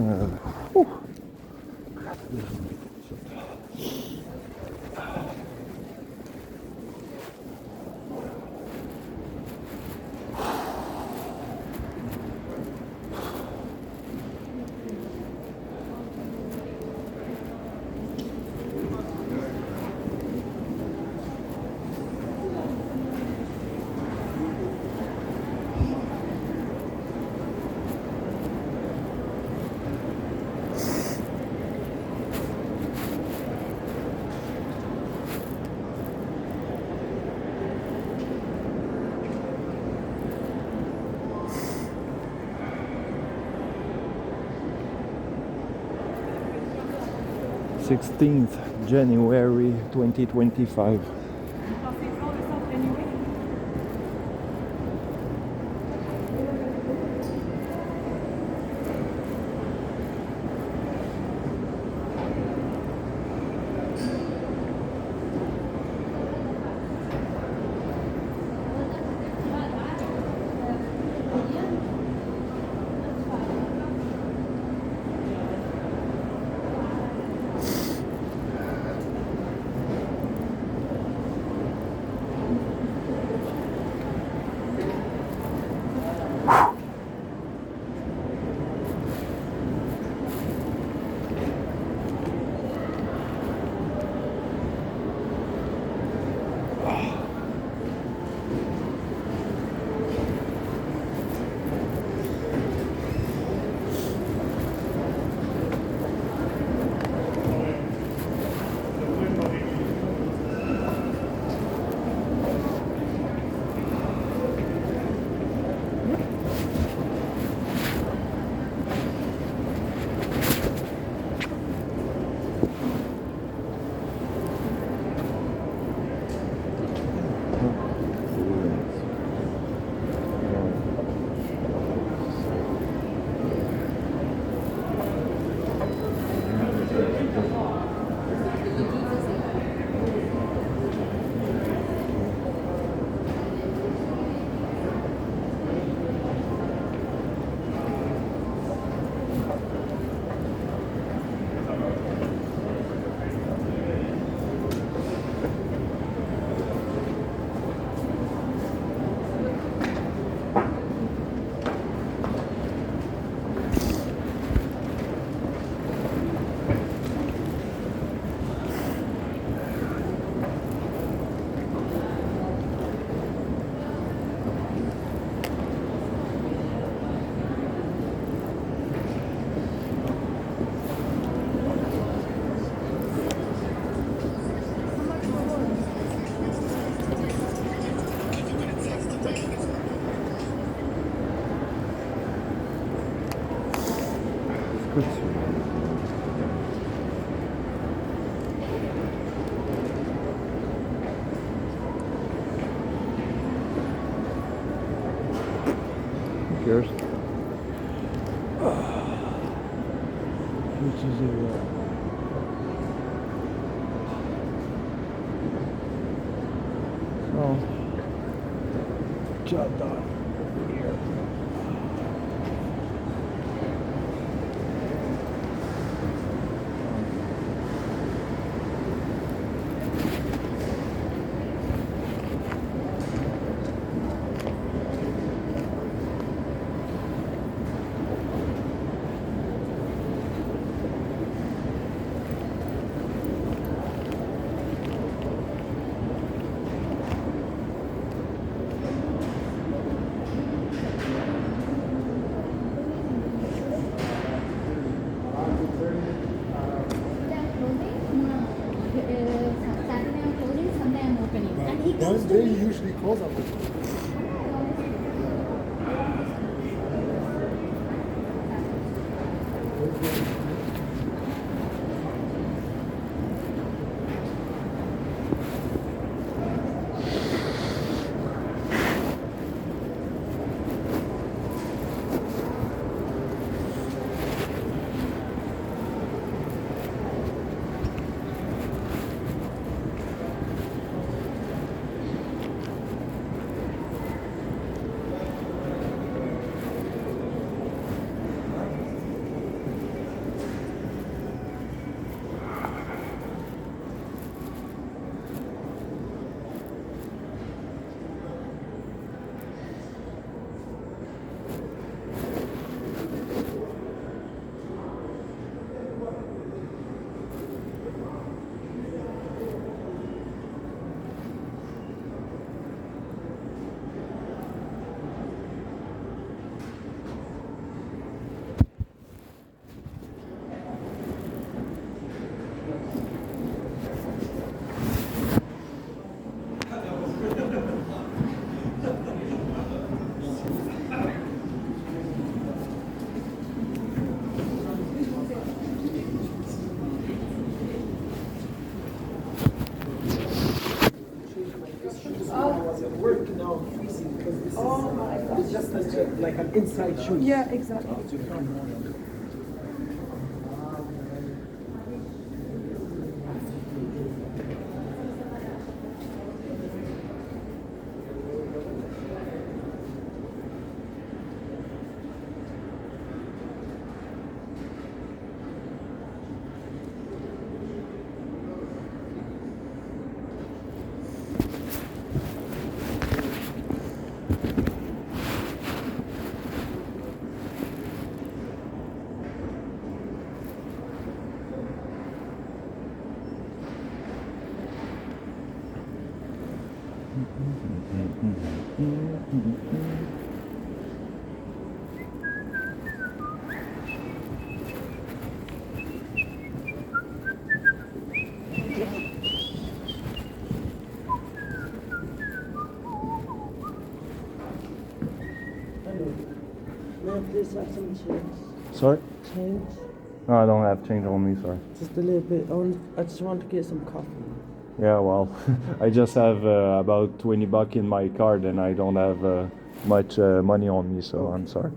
A: January 2025. Cheers. Which is job done here.
E: They usually close up.
M: It's just like an inside shoe.
C: Yeah, exactly.
G: May I please have some change?
A: Sorry?
G: Change?
A: No, I don't have change on me, sorry.
G: Just a little bit. I just want to get some coffee.
A: Yeah, well, I just have about 20 bucks in my card and I don't have much money on me, so I'm sorry.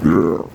A: Ouais.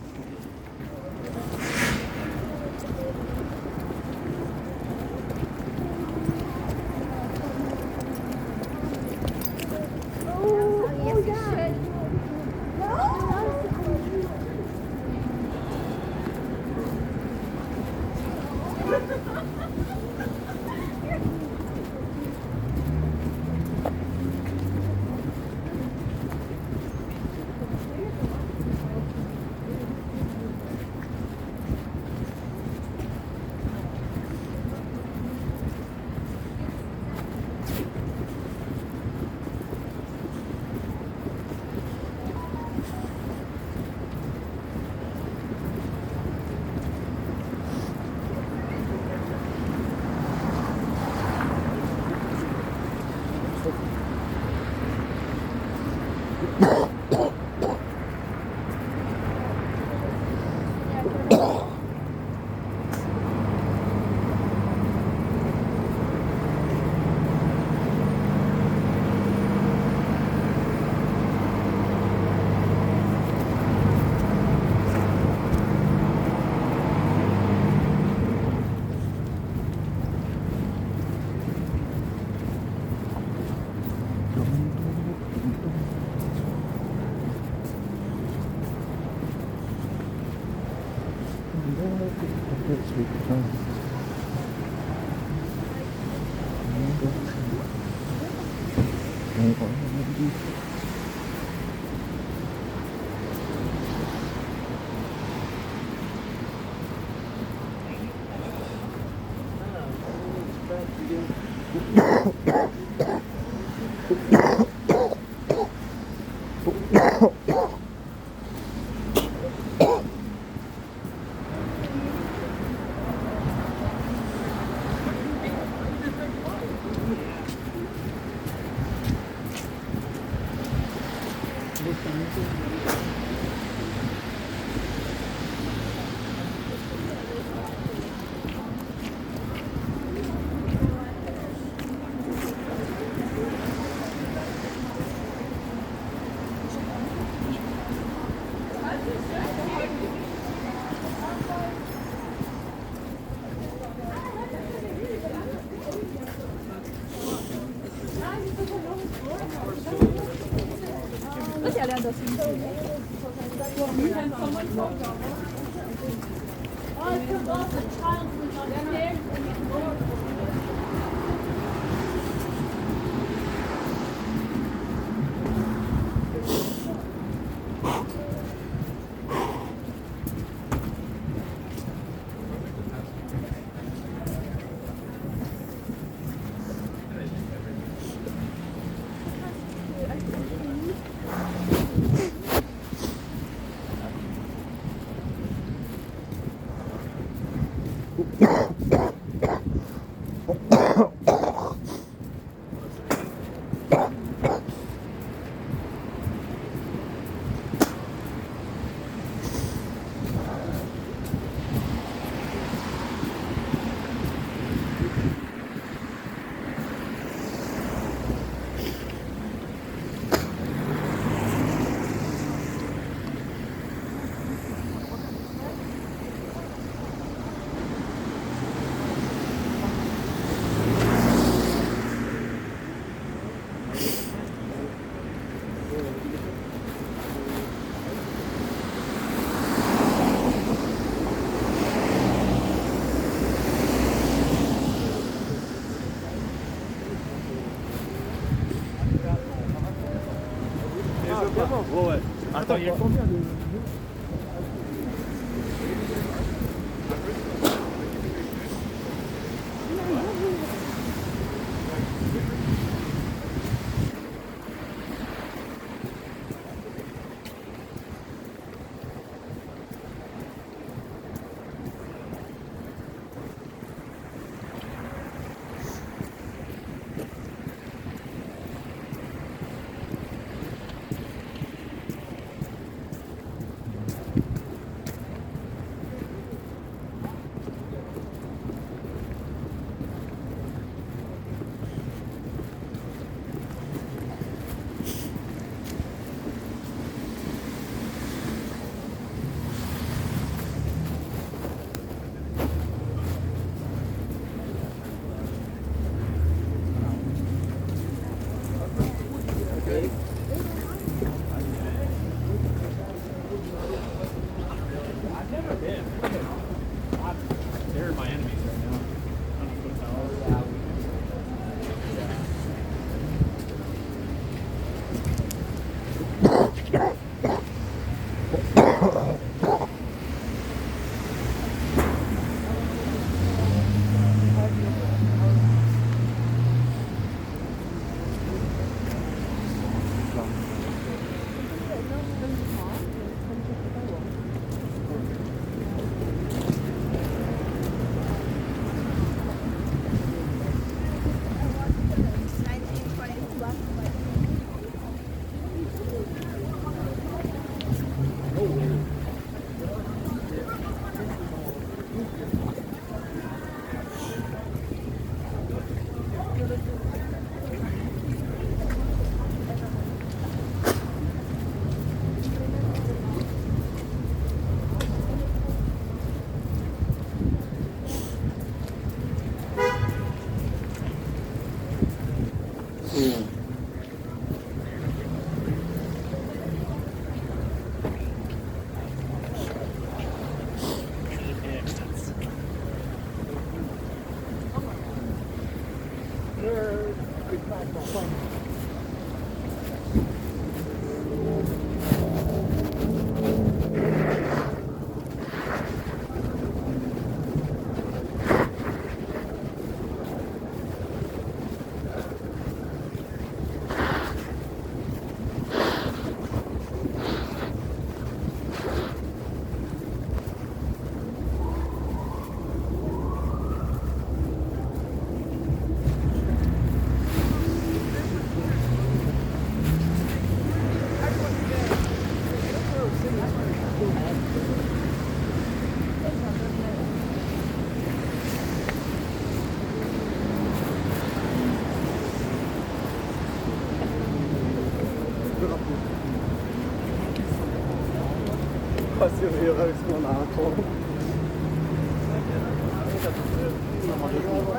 A: Attends, il y a combien de...
F: I've never been. They're my enemies right now.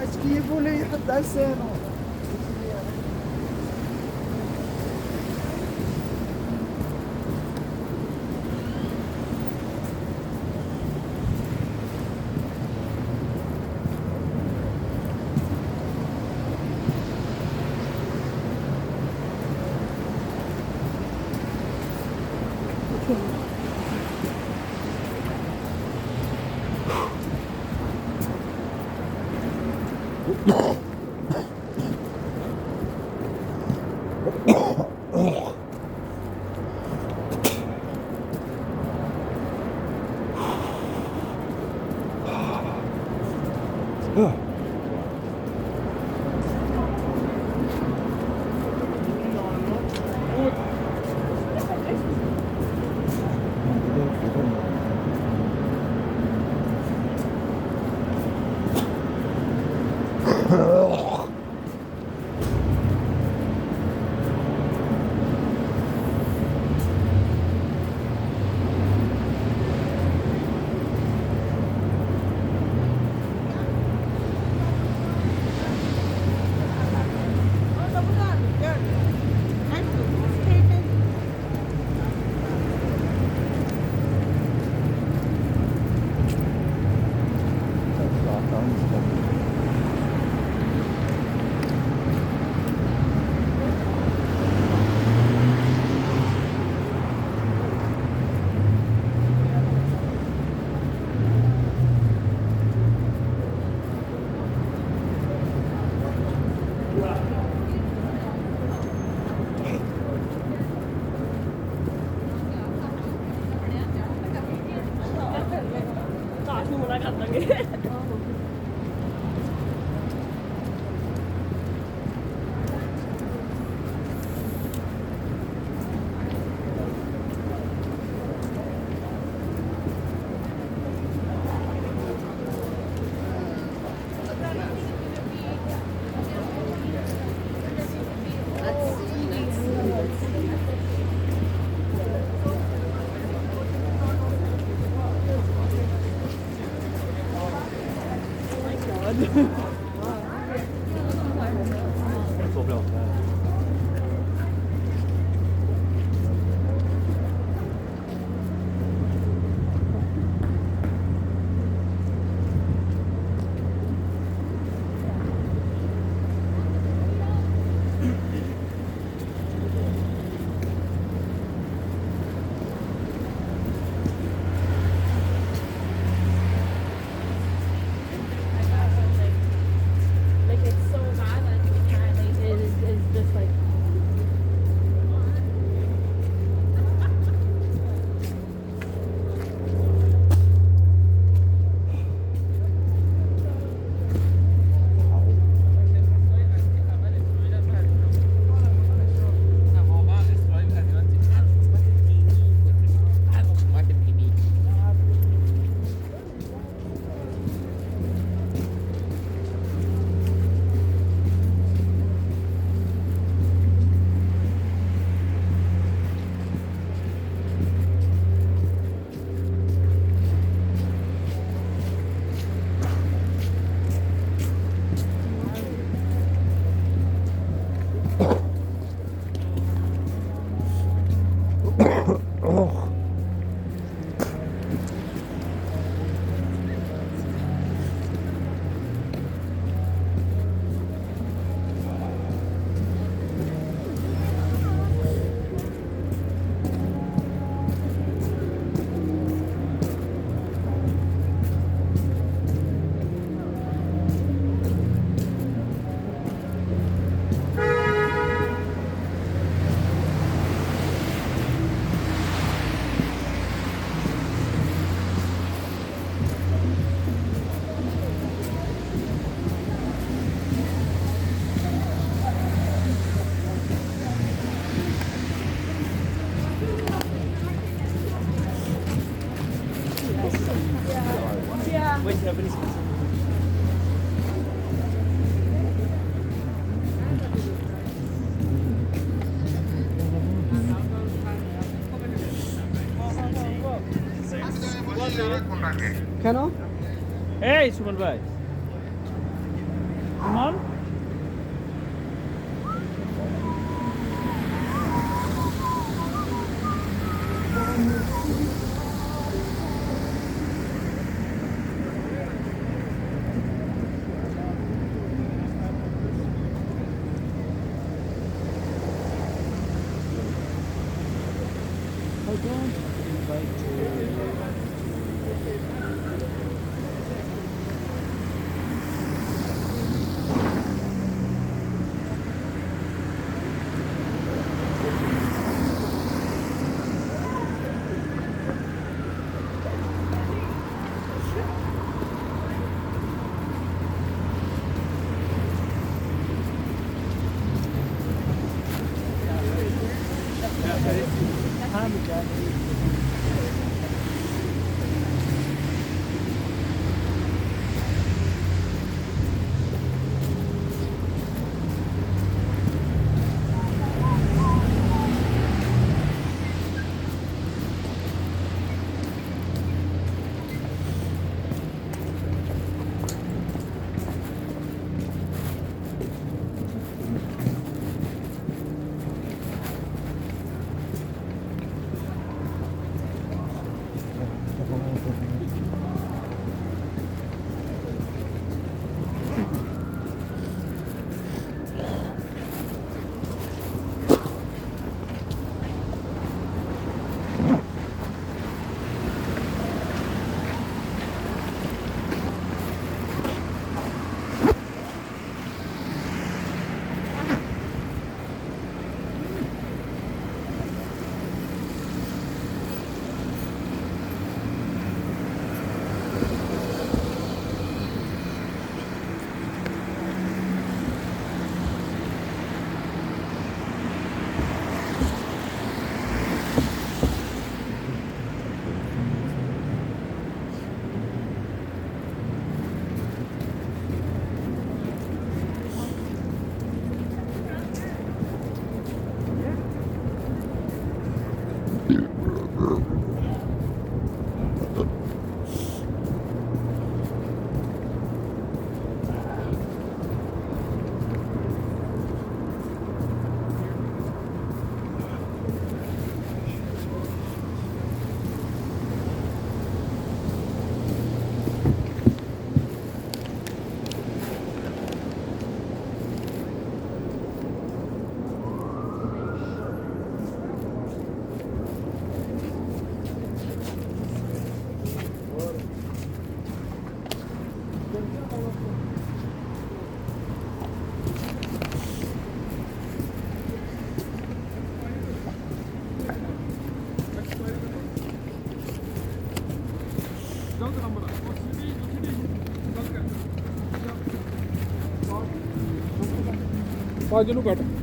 E: اسكيفوا لي يحط على لسانه.
B: Hello?
Q: Hey, Suman Bhai. Suman? I don't invite you.
R: पाँच दिन काट